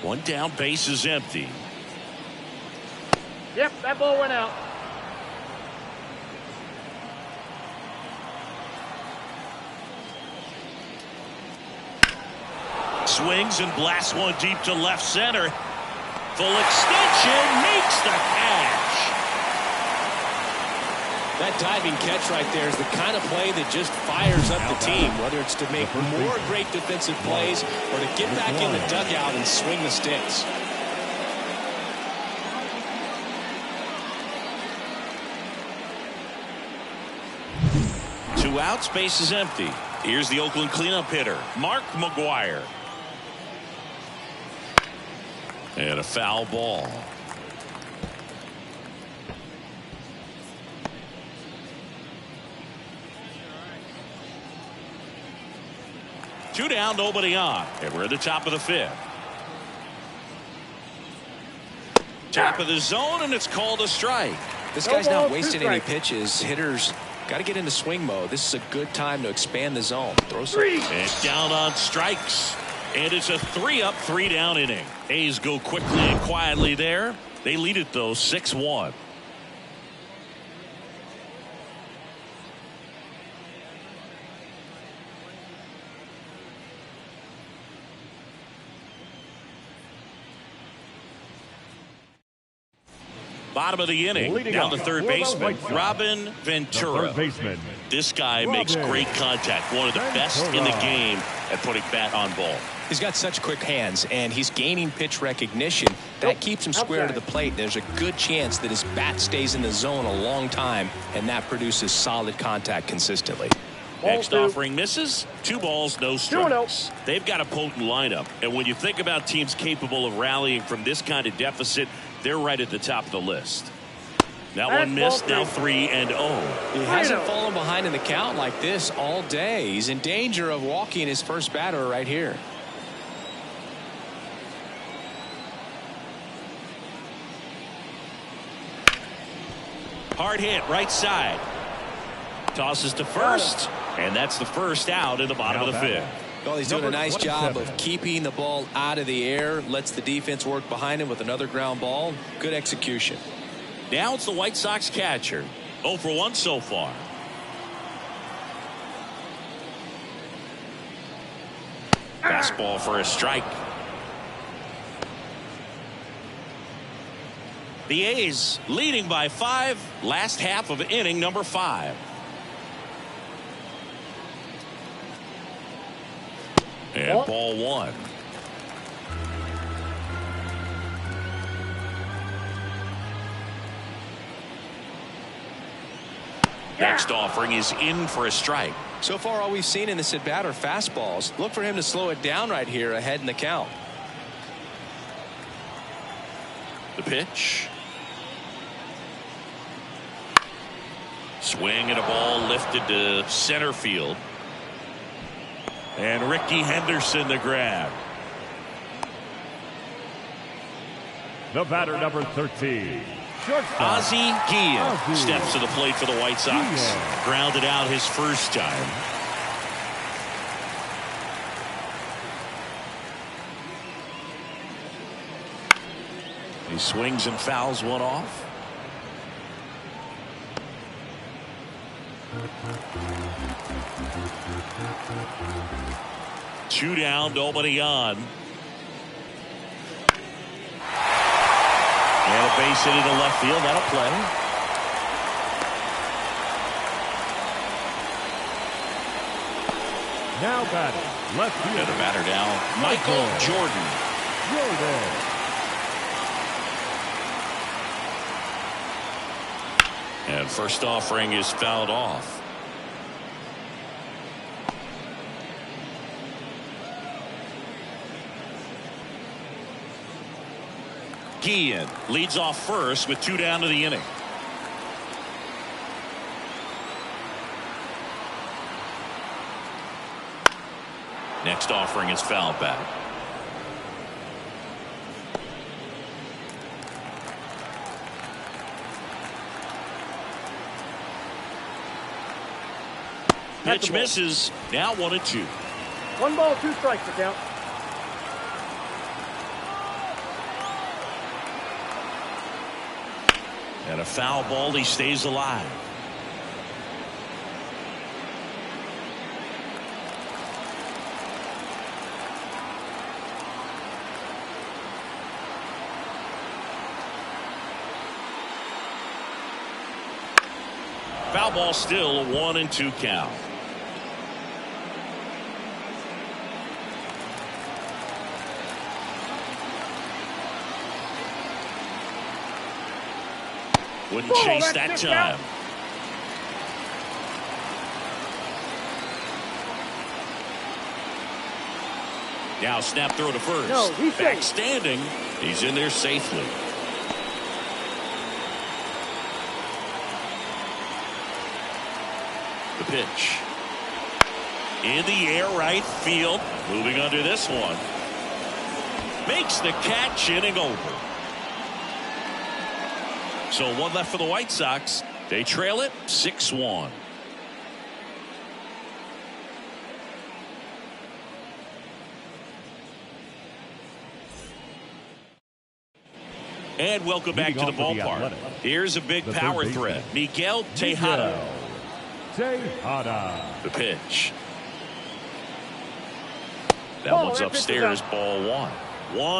One down, base is empty. Yep, that ball went out. Swings and blasts one deep to left center. Full extension, makes the catch. That diving catch right there is the kind of play that just fires up the team, whether it's to make more great defensive plays or to get back in the dugout and swing the sticks. Two outs, base is empty. Here's the Oakland cleanup hitter, Mark McGuire. And a foul ball. Two down, nobody on. And we're at the top of the 5th. Top of the zone, and it's called a strike. This guy's not wasting any pitches. Hitters got to get into swing mode. This is a good time to expand the zone. Throw some. And down on strikes. And it's a 3-up, 3-down inning. A's go quickly and quietly there. They lead it, though, 6-1. Bottom of the inning. Leading down up the third for the baseman, White Sox, Robin the Ventura. third baseman. This guy makes great contact. One of the best in the game at putting bat on ball. He's got such quick hands, and he's gaining pitch recognition. That keeps him square to the plate. There's a good chance that his bat stays in the zone a long time, and that produces solid contact consistently. Next offering misses. 2 balls, no strikes. They've got a potent lineup, and when you think about teams capable of rallying from this kind of deficit, they're right at the top of the list. That one missed, now 3-0. He hasn't fallen behind in the count like this all day. He's in danger of walking his first batter right here. Hard hit, right side. Tosses to first, and that's the first out in the bottom of the 5th. Well, he's doing a nice job of keeping the ball out of the air, lets the defense work behind him with another ground ball. Good execution. Now it's the White Sox catcher. 0 for 1 so far. Fastball for a strike. The A's leading by 5. Last half of inning number 5. And ball 1. Next offering is in for a strike. So far, all we've seen in this at bat are fastballs. Look for him to slow it down right here ahead in the count. The pitch. Swing and a ball lifted to center field. And Ricky Henderson the grab. The batter, number 13. Ozzie Guillen steps to the plate for the White Sox. Grounded out his first time. He swings and fouls one off. Two down, nobody on. And a base hit into left field. That'll play. Now batting, left field. And the batter now, Michael Jordan. And first offering is fouled off. Guillen leads off first with 2 down to the inning. Next offering is fouled back. Pitch misses. Now 1-2. 1 ball, 2 strikes to count. And a foul ball. He stays alive. Foul ball, still a 1-2 count. Wouldn't chase that time. Now snap throw to first. No, he's back safe. standing. He's in there safely. The pitch. In the air, right field. Moving under this one. Makes the catch, inning over. So 1 left for the White Sox. They trail it 6-1. And welcome back to the ballpark. Here's a big power threat. Miguel Tejada. The pitch. That one's upstairs. Ball 1.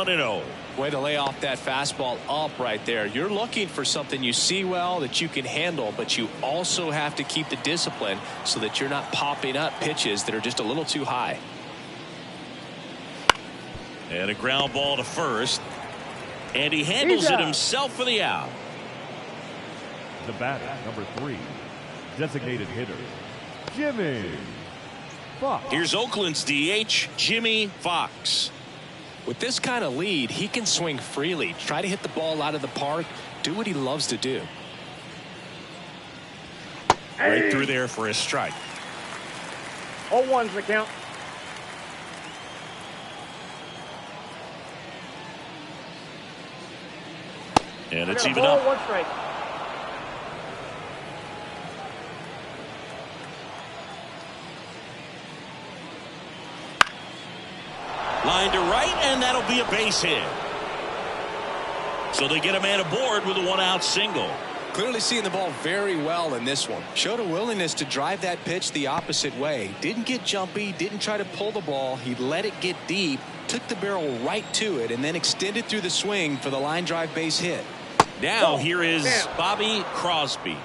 1-0. Way to lay off that fastball up right there. You're looking for something you see well that you can handle, but you also have to keep the discipline so that you're not popping up pitches that are just a little too high. And a ground ball to first. And he handles it himself for the out. The batter, number 3, designated hitter, Jimmy Fox. Here's Oakland's DH, Jimmy Fox. With this kind of lead, he can swing freely, try to hit the ball out of the park, do what he loves to do. Right through there for a strike. 0-1's the count. And it's even ball, up. 1 strike. Line to right, and that'll be a base hit. So they get a man aboard with a 1-out single. Clearly seeing the ball very well in this one. Showed a willingness to drive that pitch the opposite way. Didn't get jumpy, didn't try to pull the ball. He let it get deep, took the barrel right to it, and then extended through the swing for the line drive base hit. Now here is Bobby Crosby.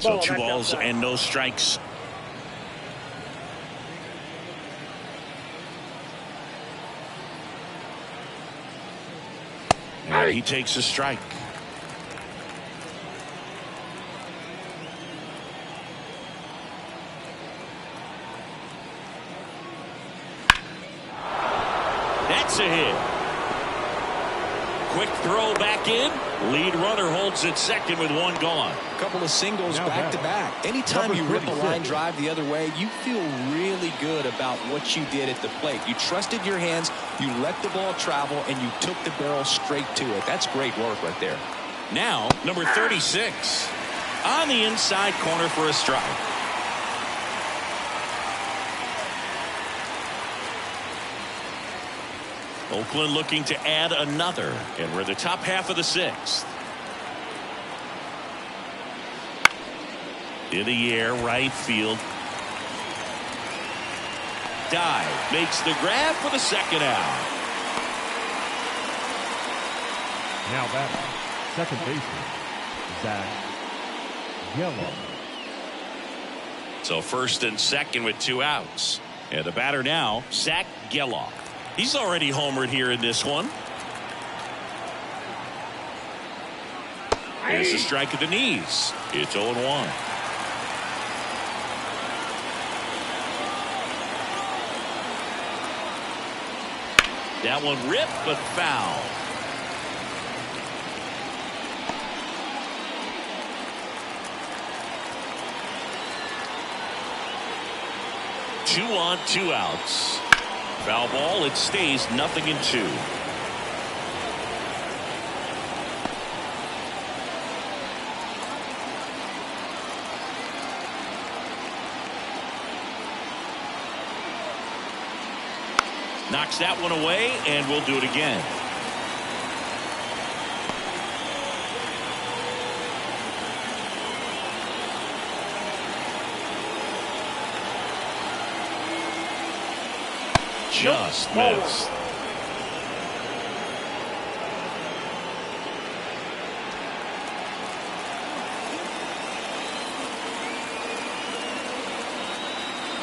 So 2 balls and no strikes. And he takes a strike. That's a hit. Quick throw back in. Lead runner holds at second with 1 gone. A couple of singles back to back. Anytime you rip a line drive the other way, you feel really good about what you did at the plate. You trusted your hands, you let the ball travel, and you took the barrel straight to it. That's great work right there. Now, number 36 on the inside corner for a strike. Oakland looking to add another, and we're the top half of the 6th. In the air, right field. dive. Makes the grab for the second out. Now batting, second baseman, Zach Gallo. So first and second with 2 outs. And the batter now, Zach Geloff. He's already homered here in this one. There's a strike at the knees. It's 0-1. That one ripped but foul. Two on, 2 outs. Foul ball. It stays 0-2. Knocks that one away, and we'll do it again. Just missed.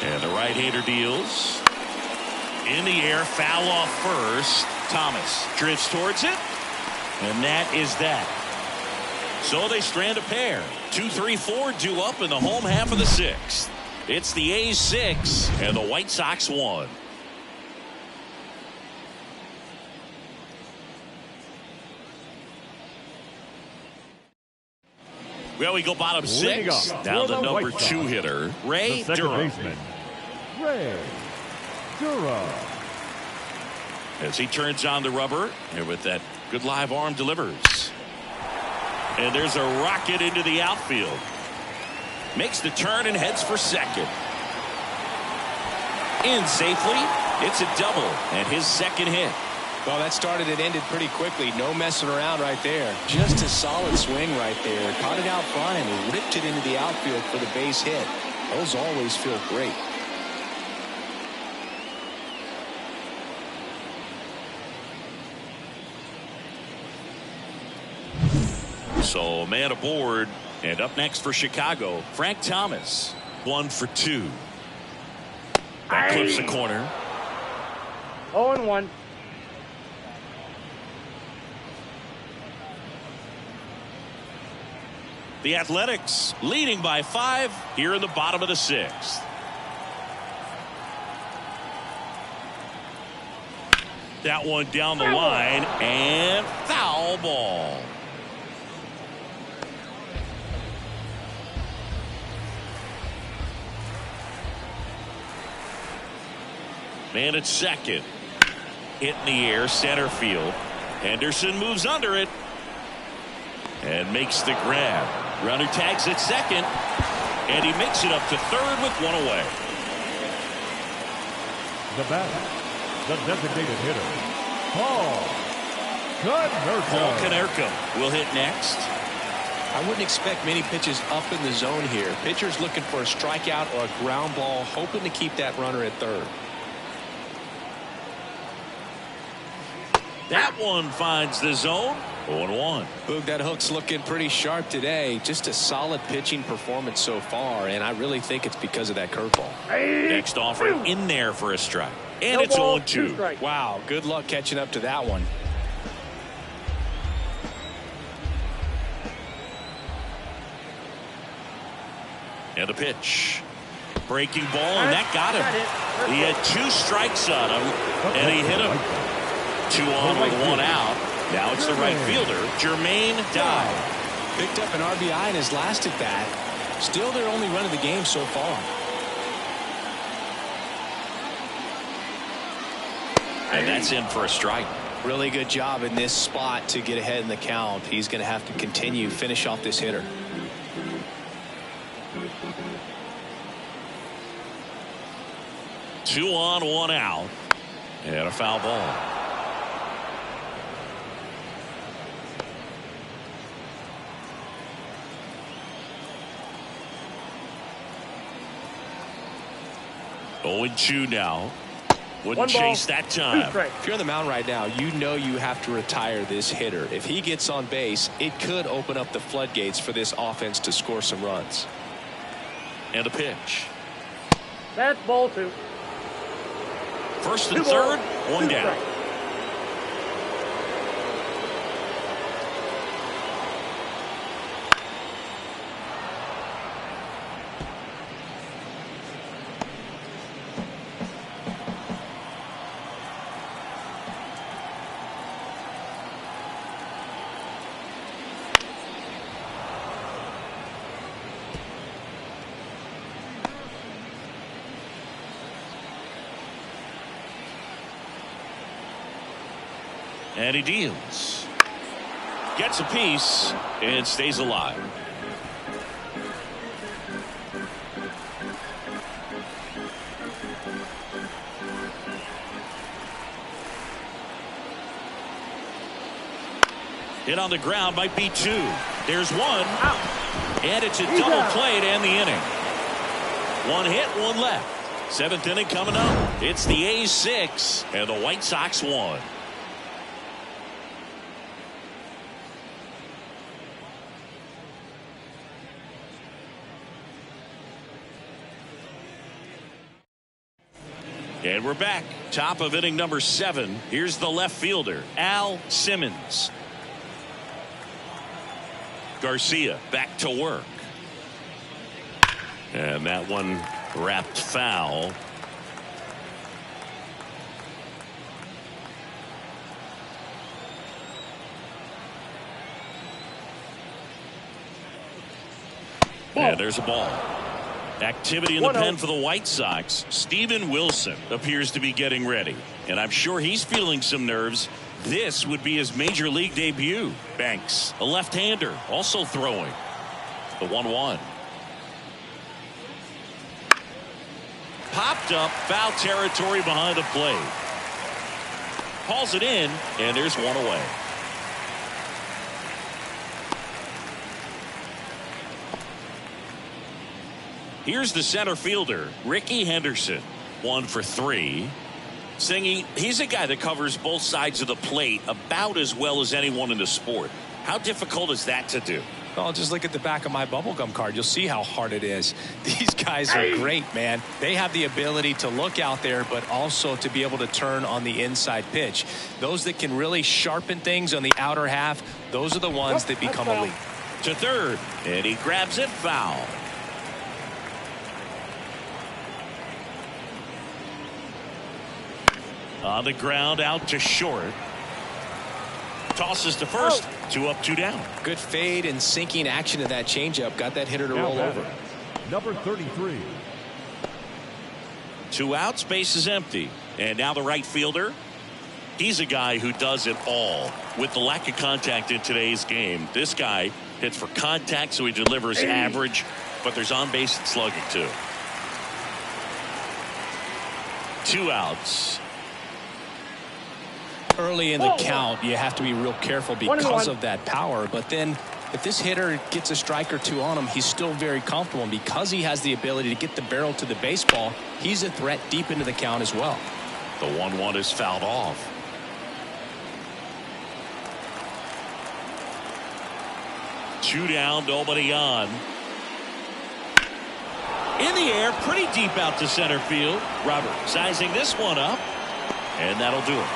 And the right-hander deals. In the air, foul off first. Thomas drifts towards it, and that is that. So they strand a pair. 2, 3, 4 due up in the home half of the 6th. It's the A's 6 and the White Sox 1. Well, we go bottom 6. Now the number 2 hitter, Ray Durham. Baseman, Ray Durham. As he turns on the rubber, and with that good live arm delivers. And there's a rocket into the outfield. Makes the turn and heads for second. In safely. It's a double and his second hit. Well, that started and ended pretty quickly. No messing around right there. Just a solid swing right there. Caught it out front and ripped it into the outfield for the base hit. Those always feel great. So man aboard, and up next for Chicago, Frank Thomas. 1 for 2. That clips the corner. 0-1. The Athletics leading by 5 here in the bottom of the 6th. That one down the line, and foul ball. Man at second. Hit in the air, center field. Henderson moves under it and makes the grab. Runner tags at second, and he makes it up to third with 1 away. The batter, the designated hitter, Paul Konerko will hit next. I wouldn't expect many pitches up in the zone here. Pitcher's looking for a strikeout or a ground ball, hoping to keep that runner at third. That one finds the zone. 0-1. Boog, that hook's looking pretty sharp today. Just a solid pitching performance so far, and I really think it's because of that curveball. Next offer in there for a strike. And No it's ball, 0-2. Wow, good luck catching up to that one. And a pitch. Breaking ball, and that got him. He had 2 strikes on him, and he hit him. 2 on with 1 out. Now it's the right fielder, Jermaine Dye. Picked up an RBI in his last at bat. Still their only run of the game so far. And that's in for a strike. Really good job in this spot to get ahead in the count. He's going to have to continue, finish off this hitter. Two on, 1 out. And a foul ball. 0-2 now. Wouldn't One ball, chase that 2 time. strikes. If you're on the mound right now, you know you have to retire this hitter. If he gets on base, it could open up the floodgates for this offense to score some runs. And a pitch. That's ball 2. First and 2 third, balls, 1 2 down. strikes. And he deals. Gets a piece and stays alive. Hit on the ground, might be 2. There's 1. Out. And it's a He's double out. play to end the inning. 1 hit, 1 left. 7th inning coming up. It's the A's 6 and the White Sox 1. And we're back. Top of inning number 7. Here's the left fielder, Al Simmons. Garcia back to work. And that one wrapped foul. And there's a ball. Activity in the 1-0. pen for the White Sox. Steven Wilson appears to be getting ready. And I'm sure he's feeling some nerves. This would be his major league debut. Banks, a left-hander, also throwing. The 1-1. Popped up, foul territory behind the plate. Hauls it in, and there's 1 away. Here's the center fielder, Ricky Henderson. 1 for 3. Singy, he's a guy that covers both sides of the plate about as well as anyone in the sport. How difficult is that to do? Well, just look at the back of my bubblegum card. You'll see how hard it is. These guys are great, man. They have the ability to look out there, but also to be able to turn on the inside pitch. Those that can really sharpen things on the outer half, those are the ones that become elite. To third, and he grabs it, foul. On the ground, out to short. Tosses to first. 2 up, 2 down. Good fade and sinking action in that changeup. Got that hitter to Now roll batting, over. number 33. 2 outs, base is empty. And now the right fielder. He's a guy who does it all. With the lack of contact in today's game, this guy hits for contact, so he delivers average, but there's on base and slugging too. 2 outs. Early in the count, you have to be real careful because of that power. But then if this hitter gets a strike or 2 on him, he's still very comfortable. And because he has the ability to get the barrel to the baseball, he's a threat deep into the count as well. The 1-1 is fouled off. Two down, nobody on. In the air, pretty deep out to center field. Robert sizing this one up, and that'll do it.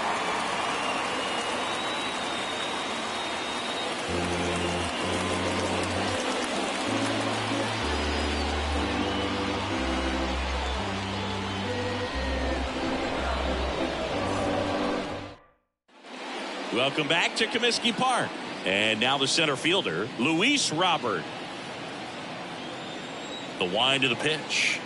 Welcome back to Comiskey Park. And now the center fielder, Luis Robert. The wind of the pitch.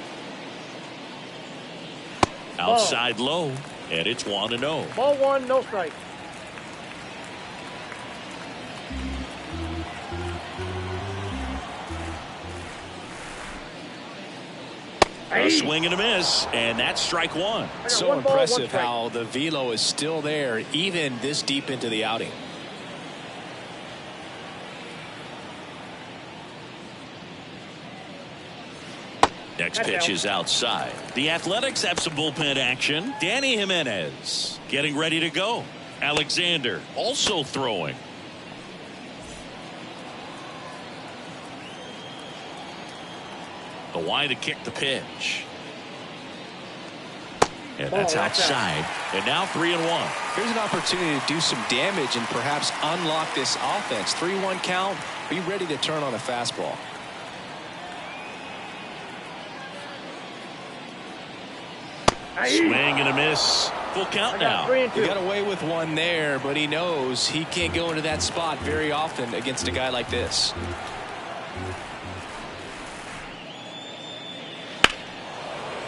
Outside low, and it's 1-0. Ball 1, no strike. A swing and a miss, and that's strike 1. So One ball, impressive one strike. how the velo is still there even this deep into the outing. Next That's pitch out. is outside. The Athletics have some bullpen action. Danny Jimenez getting ready to go. Alexander also throwing. The wide to kick the pitch. And that's outside. And now 3-1. Here's an opportunity to do some damage and perhaps unlock this offense. 3-1 count. Be ready to turn on a fastball. Swing and a miss. Full count now. 3-2. He got away with one there, but he knows he can't go into that spot very often against a guy like this.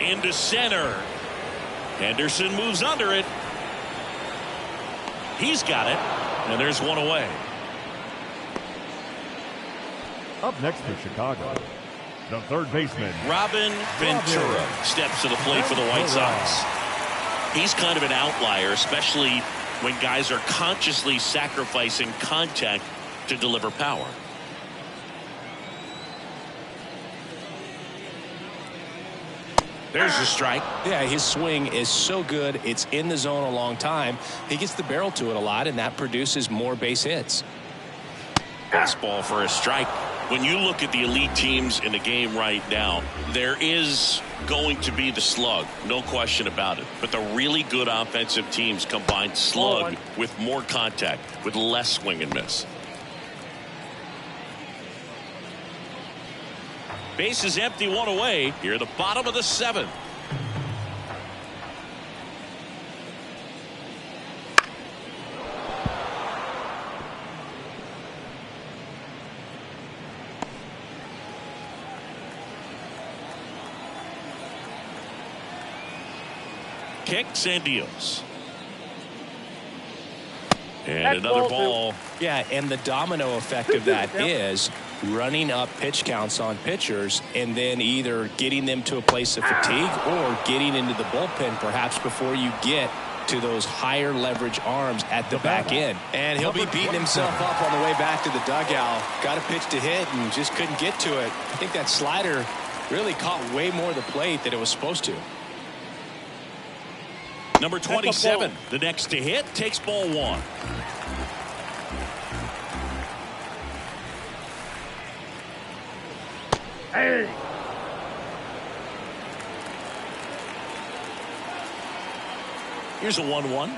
Into center. Henderson moves under it. He's got it. And there's one away. Up next for Chicago, the third baseman, Robin Ventura steps to the plate for the White Sox. He's kind of an outlier, especially when guys are consciously sacrificing contact to deliver power. There's the strike. Yeah, his swing is so good. It's in the zone a long time. He gets the barrel to it a lot, and that produces more base hits. Fastball for a strike. When you look at the elite teams in the game right now, there is going to be the slug, no question about it. But the really good offensive teams combine slug with more contact, with less swing and miss. Base is empty, one away. Here at the bottom of the seventh. Kicks and deals. And That's another ball ball. Yeah, and the domino effect of that is running up pitch counts on pitchers and then either getting them to a place of fatigue or getting into the bullpen perhaps before you get to those higher leverage arms at the back end. And he'll be beating himself up on the way back to the dugout. Got a pitch to hit and just couldn't get to it. I think that slider really caught way more of the plate than it was supposed to. Number 27, the next to hit, takes ball one. Hey. Here's a 1-1.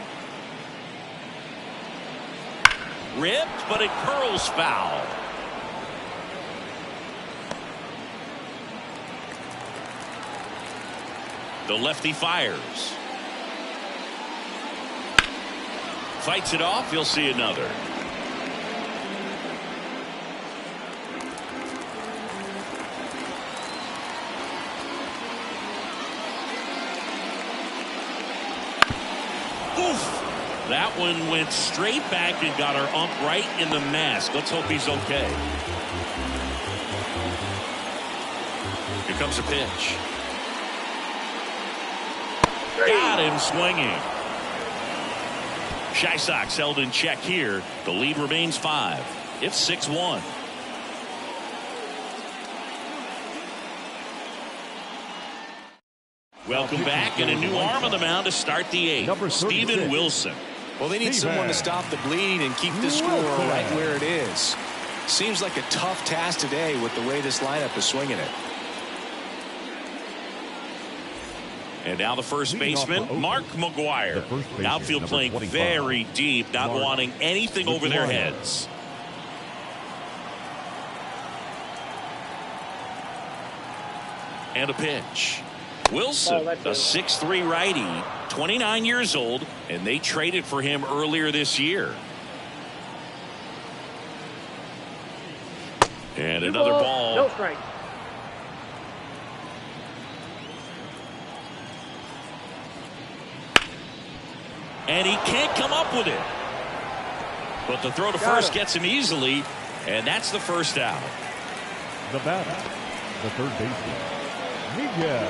Ripped, but it curls foul. The lefty fires. Fights it off. You'll see another. Oof. That one went straight back and got our ump right in the mask. Let's hope he's okay. Here comes a pitch. Got him swinging. Shy Sox held in check here. The lead remains 5. It's 6-1. Welcome back, and a new arm on the mound to start the 8th. Steven Wilson. Well, they need someone to stop the bleeding and keep the score right where it is. Seems like a tough task today with the way this lineup is swinging it. And now the first baseman, Mark McGuire. Outfield playing very deep, not wanting anything over their heads. And a pitch. Wilson, a 6'3" righty, 29 years old, and they traded for him earlier this year. And another ball. No strike. And he can't come up with it. But the throw to first gets him easily, and that's the first out. The batter, the third baseman, Miguel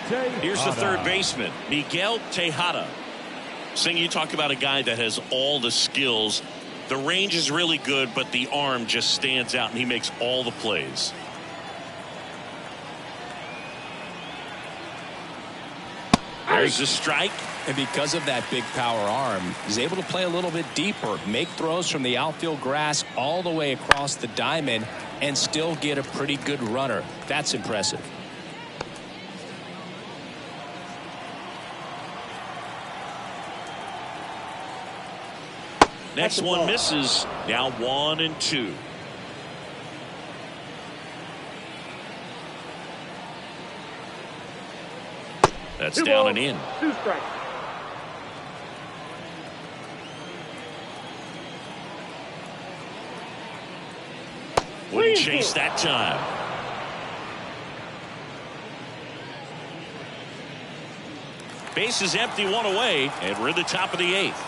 Tejada. Here's the third baseman, Miguel Tejada. Sing, you talk about a guy that has all the skills. The range is really good, but the arm just stands out, and he makes all the plays. There's a strike. And because of that big power arm, he's able to play a little bit deeper, make throws from the outfield grass all the way across the diamond, and still get a pretty good runner. That's impressive. Next one misses. Now 1-2. That's down and in. 2 strikes. Wouldn't chase that time. Base is empty, 1 away, and we're in the top of the 8th.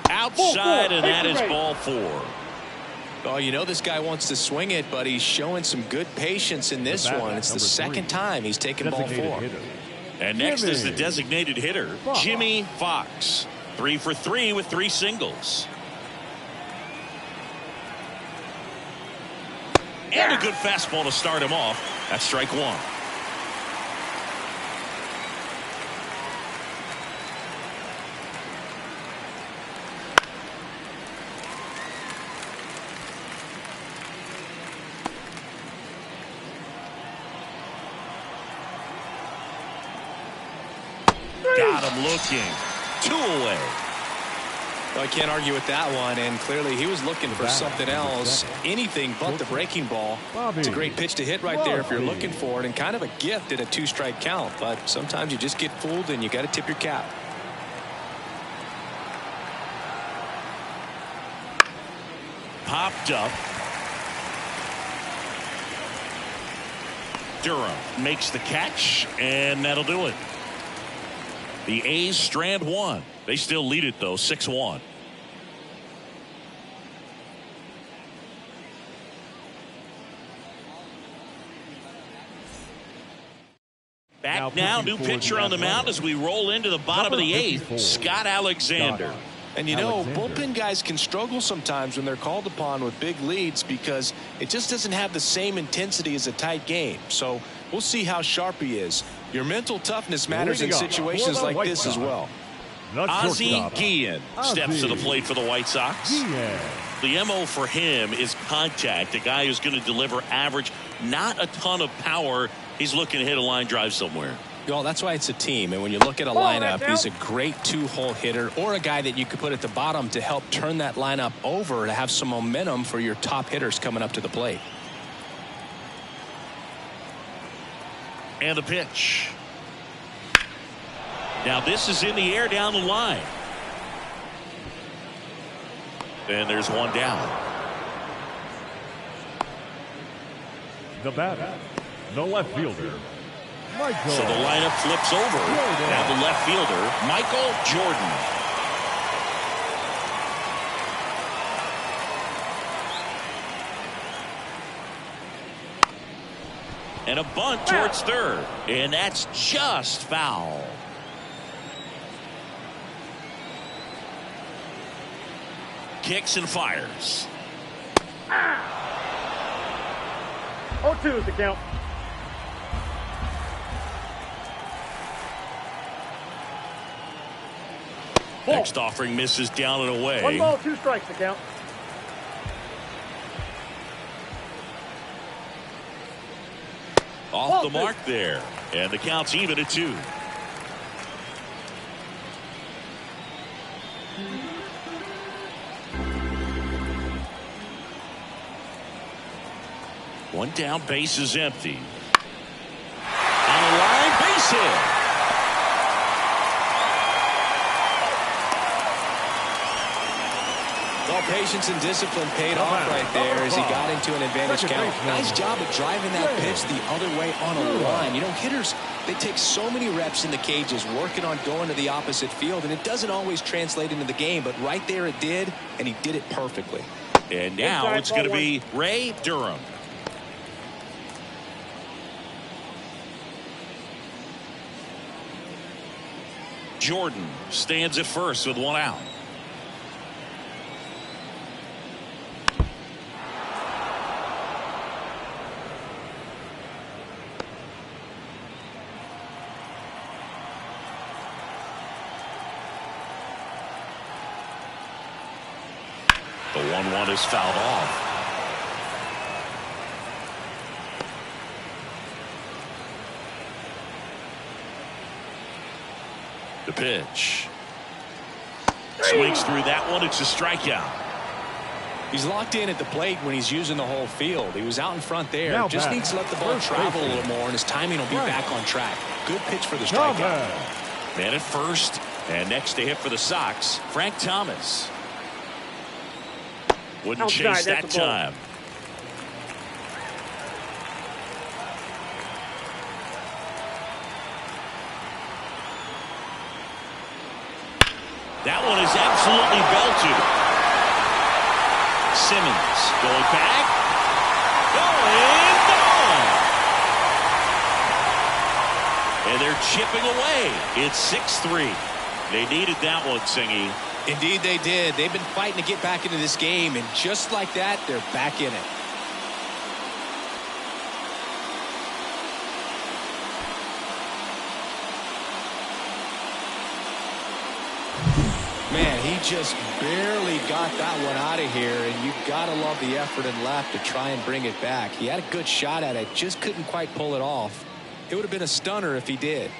Outside, and that is ball 4. Oh, you know this guy wants to swing it, but he's showing some good patience in this one. It's the second time he's taken ball 4. And next is the designated hitter, Jimmy Fox. 3 for 3 with 3 singles. And a good fastball to start him off. That's strike 1. Got him looking. 2 away. Well, I can't argue with that one, and clearly he was looking for something else, anything but the breaking ball. It's a great pitch to hit right there if you're looking for it, and kind of a gift in a 2-strike count, but sometimes you just get fooled and you got to tip your cap. Popped up. Durham makes the catch, and that'll do it. The A's strand 1. They still lead it, though, 6-1. Back now, new pitcher on the mound as we roll into the bottom of the 8th, Scott Alexander. And you know, bullpen guys can struggle sometimes when they're called upon with big leads because it just doesn't have the same intensity as a tight game. So we'll see how sharp he is. Your mental toughness matters in situations like this as well. Ozzie Guillen steps to the plate for the White Sox. The MO for him is contact. A guy who's going to deliver average, not a ton of power. He's looking to hit a line drive somewhere. Well, that's why it's a team. And when you look at a lineup, he's a great 2-hole hitter or a guy that you could put at the bottom to help turn that lineup over to have some momentum for your top hitters coming up to the plate. And the pitch. Now this is in the air down the line. And there's one down. The batter, the left fielder, Michael. So the lineup flips over. Now the left fielder, Michael Jordan. And a bunt towards third. And that's just foul. Kicks and fires. 0-2 is the count. Next offering misses down and away. 1 ball, 2 strikes the count. Off the mark there. And the count's even at 2. One down, base is empty. On the line, base hit. Well, patience and discipline paid off right there as he got into an advantage count. Nice job of driving that pitch the other way on a line. You know, hitters, they take so many reps in the cages working on going to the opposite field, and it doesn't always translate into the game, but right there it did, and he did it perfectly. And now it's going to be Ray Durham. Jordan stands at first with 1 out. The 1-1 is fouled off. The pitch. Swings through that one. It's a strikeout. He's locked in at the plate when he's using the whole field. He was out in front there. Now Just back. needs to let the ball travel a little more, and his timing will be back on track. Good pitch for the Now strikeout. back. Man at first, and next to hit for the Sox, Frank Thomas. Wouldn't Outside, chase that that's a ball. time. That one is absolutely belted. Simmons going back. Going gone. And they're chipping away. It's 6-3. They needed that one, Singy. Indeed they did. They've been fighting to get back into this game, and just like that, they're back in it. Man, he just barely got that one out of here, and you've got to love the effort and left to try and bring it back. He had a good shot at it, just couldn't quite pull it off. It would have been a stunner if he did.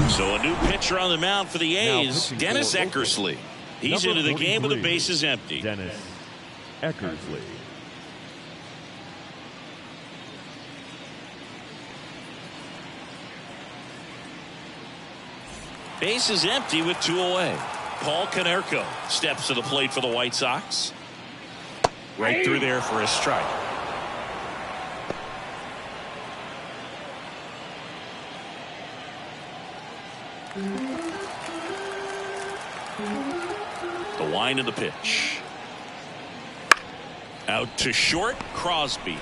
So a new pitcher on the mound for the A's, pitching Dennis for Oakland. Eckersley. He's Number into the game with the 43, bases empty. Dennis Eckersley. Bases empty with 2 away. Paul Konerko steps to the plate for the White Sox. Right through there for a strike. The wind of the pitch. Out to short, Crosby.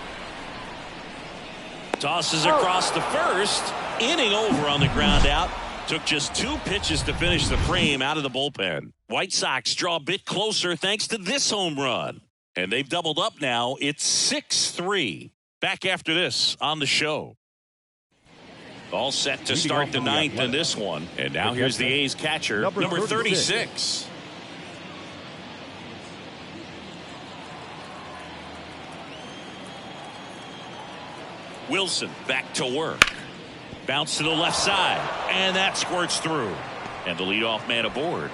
Tosses across the first. Inning over on the ground out. Took just 2 pitches to finish the frame out of the bullpen. White Sox draw a bit closer thanks to this home run. And they've doubled up now. It's 6-3. Back after this on the show. All set to start the 9th in this one. And now here's the A's catcher, number 36. Wilson back to work. Bounce to the left side. And that squirts through. And the leadoff man aboard.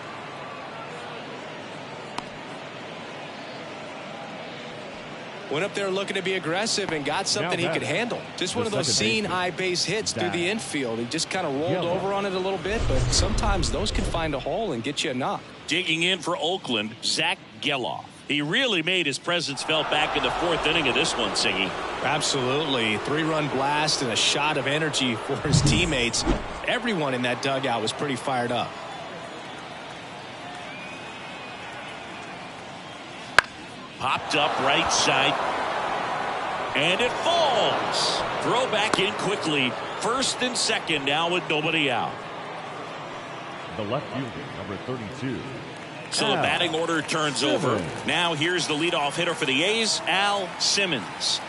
Went up there looking to be aggressive and got something he could handle. Just one of those seeing eye base hits through the infield. He just kind of rolled over on it a little bit, but sometimes those can find a hole and get you a knock. Digging in for Oakland, Zach Geloff. He really made his presence felt back in the 4th inning of this one, Siggy. Absolutely. 3-run blast and a shot of energy for his teammates. Everyone in that dugout was pretty fired up. Popped up right side. And it falls. Throw back in quickly. 1st and 2nd now with nobody out. The left fielder, number 32. So the batting order turns over. Now here's the leadoff hitter for the A's, Al Simmons.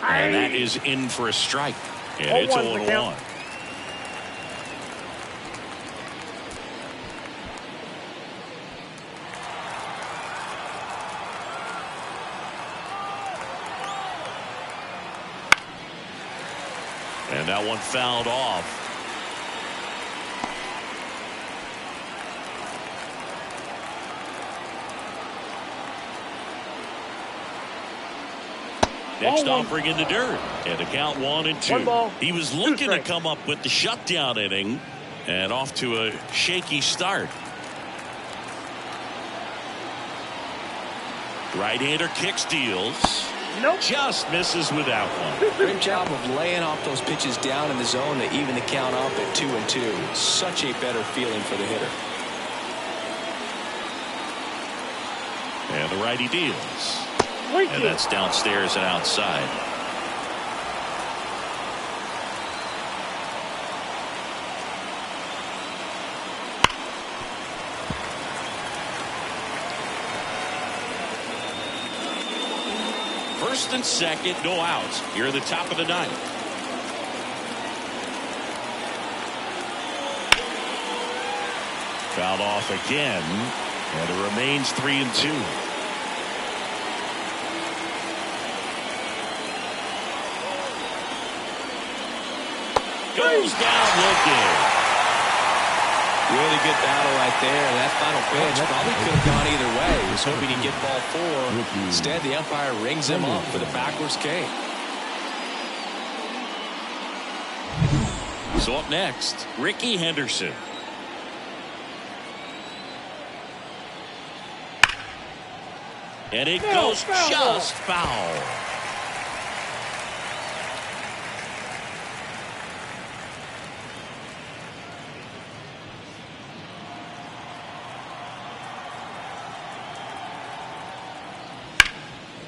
And that is in for a strike. And it's 0-1. And that one fouled off. Next offering in the dirt. And the count 1-2. He was looking to come up with the shutdown inning. And off to a shaky start. Right-hander kicks, deals. Nope. Just misses with that one. Great job of laying off those pitches down in the zone to even the count up at 2-2. Such a better feeling for the hitter. And the righty deals. And that's downstairs and outside. First and second, no outs. Here at the top of the ninth. Fouled off again, and it remains 3-2. Goes down looking. Really good battle right there. That final pitch probably could have gone either way. He was hoping he'd get ball 4. Instead, the umpire rings him up for the backwards K. So up next, Ricky Henderson. And it goes just foul.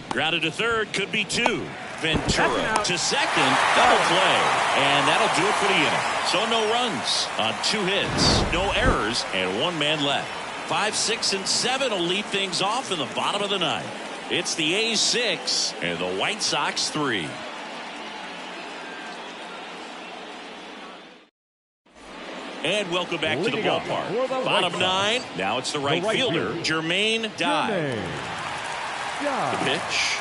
Grounded to third, could be 2. Ventura to second, double play. And that'll do it for the inning. So no runs on 2 hits, no errors, and 1 man left. 5, 6, and 7 will lead things off in the bottom of the ninth. It's the A's 6 and the White Sox 3. And welcome back to the ballpark. Bottom 9. Now it's the right fielder, Jermaine Dye. The pitch.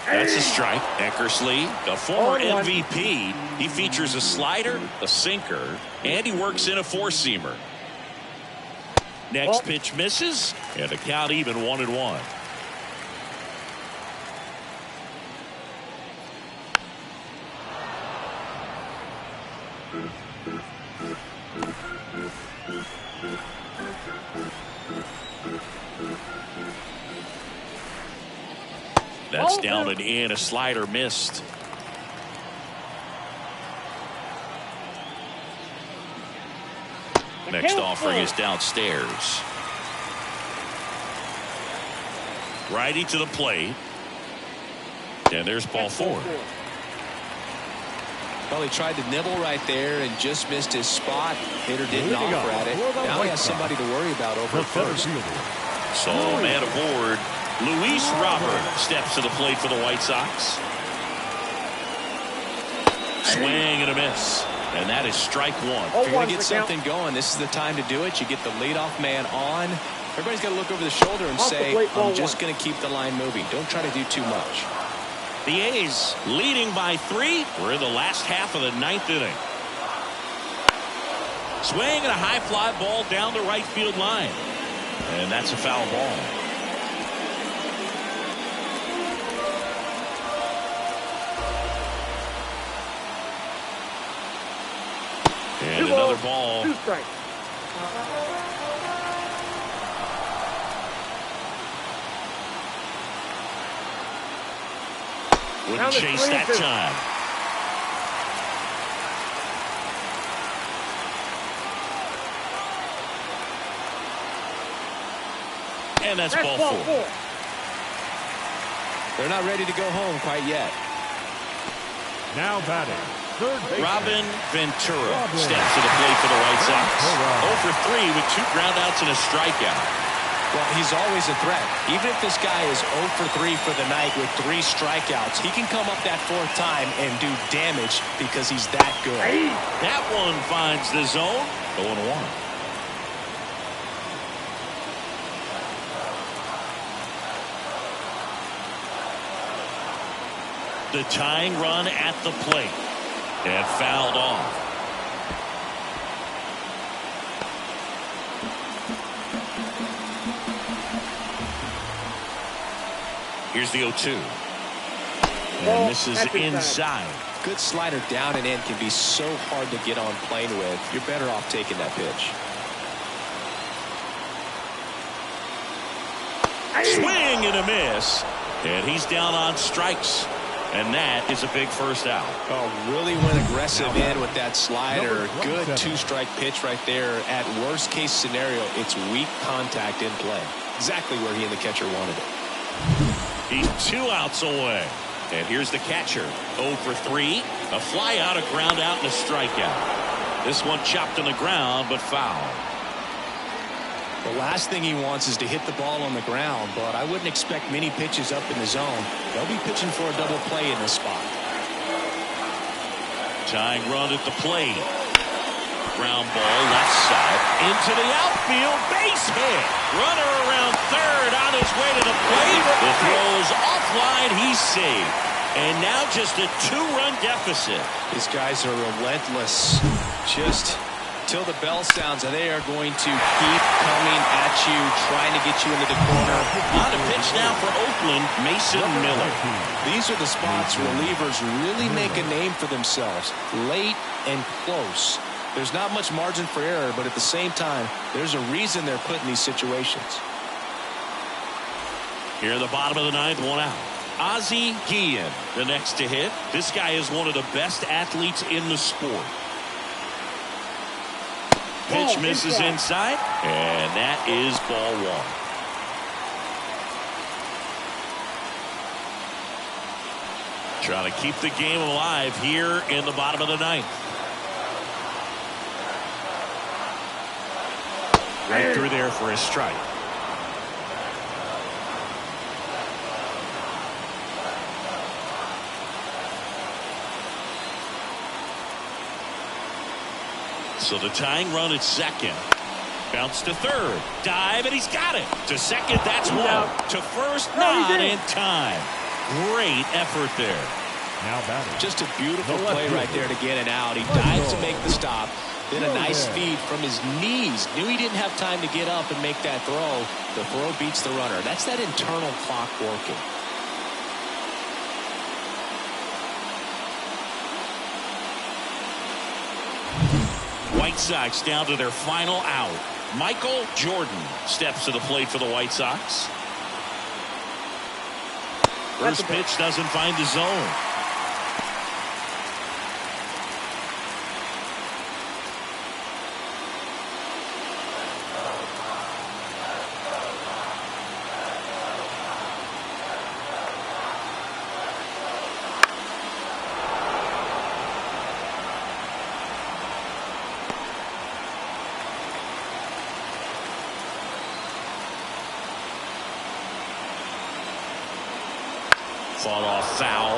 That's a strike. Eckersley, a former MVP. He features a slider, a sinker, and he works in a 4-seamer. Next pitch misses, and the count even 1-1. That's down and in. A slider missed. Next offering is downstairs. Righty to the plate. And there's ball 4. Well, he tried to nibble right there and just missed his spot. Hitter didn't offer at it. Now he has somebody to worry about over at first. So man aboard. Luis Robert steps to the plate for the White Sox. Swing and a miss. And that is strike 1. If you're going to get something going, this is the time to do it. You get the leadoff man on. Everybody's got to look over the shoulder and say, I'm just going to keep the line moving. Don't try to do too much. The A's leading by 3. We're in the last half of the 9th inning. Swing and a high fly ball down the right field line. And that's a foul ball. And another ball. 2 strikes. Wouldn't chase that time. And that's ball 4. They're not ready to go home quite yet. Now batting, third baseman Robin Ventura steps to the plate for the White Sox. 0 for 3 with 2 groundouts and a strikeout. Well, he's always a threat. Even if this guy is 0 for 3 for the night with 3 strikeouts, he can come up that 4th time and do damage because he's that good. That one finds the zone. 0-1. The tying run at the plate. And fouled off. Here's the 0-2. And this is inside. Good slider down and in can be so hard to get on plane with. You're better off taking that pitch. Swing and a miss. And he's down on strikes. And that is a big first out. Oh, really went aggressive in with that slider. Good 2-strike pitch right there. At worst case scenario, it's weak contact in play. Exactly where he and the catcher wanted it. He's 2 outs away. And here's the catcher. 0 for 3. A fly out, a ground out, and a strikeout. This one chopped on the ground, but foul. The last thing he wants is to hit the ball on the ground, but I wouldn't expect many pitches up in the zone. They'll be pitching for a double play in this spot. Tying run at the plate. Ground ball left side into the outfield. Base hit. Runner around third on his way to the plate. The throw's offline. He's safe. And now just a 2-run deficit. These guys are relentless. Just till the bell sounds, and they are going to keep coming at you, trying to get you into the corner. On a pitch now for Oakland, Mason Miller. These are the spots relievers really make a name for themselves. Late and close. There's not much margin for error, but at the same time, there's a reason they're put in these situations. Here in the bottom of the ninth, 1 out. Ozzie Guillen, the next to hit. This guy is one of the best athletes in the sport. Pitch misses inside, and that is ball 1. Trying to keep the game alive here in the bottom of the ninth. Right through there for a strike. So the tying run at second. Bounce to third. Dive, and he's got it. To second, that's 1. To first, not in time. Great effort there. Now batting. Just a beautiful play right there to get it out. He dives to make the stop. Then a nice feed from his knees. Knew he didn't have time to get up and make that throw. The throw beats the runner. That's that internal clock working. White Sox down to their final out. Michael Jordan steps to the plate for the White Sox. First pitch doesn't find the zone. Fought off foul.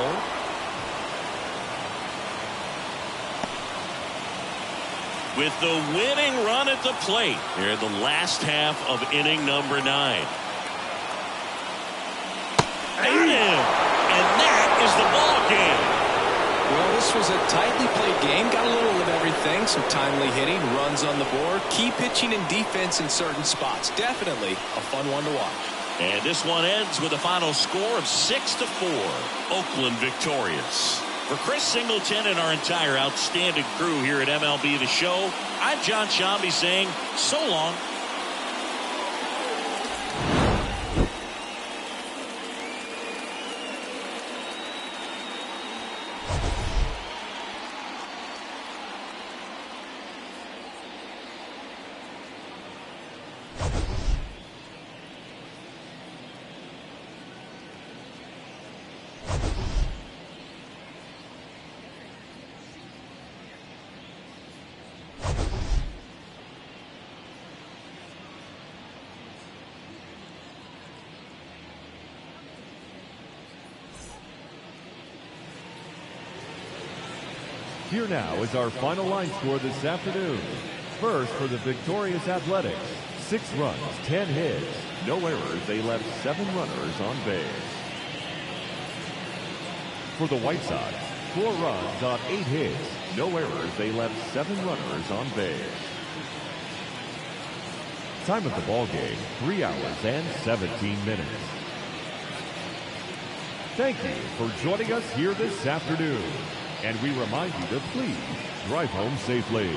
With the winning run at the plate here in the last half of inning number 9. Got him! And that is the ball game. Well, this was a tightly played game. Got a little of everything. Some timely hitting, runs on the board, key pitching and defense in certain spots. Definitely a fun one to watch. And this one ends with a final score of 6-4. Oakland victorious. For Chris Singleton and our entire outstanding crew here at MLB The Show, I'm John Shambi saying so long. Here now is our final line score this afternoon. First for the victorious Athletics, 6 runs, 10 hits, no errors. They left 7 runners on base. For the White Sox, 4 runs on 8 hits, no errors. They left 7 runners on base. Time of the ball game, 3 hours and 17 minutes. Thank you for joining us here this afternoon. And we remind you to please drive home safely.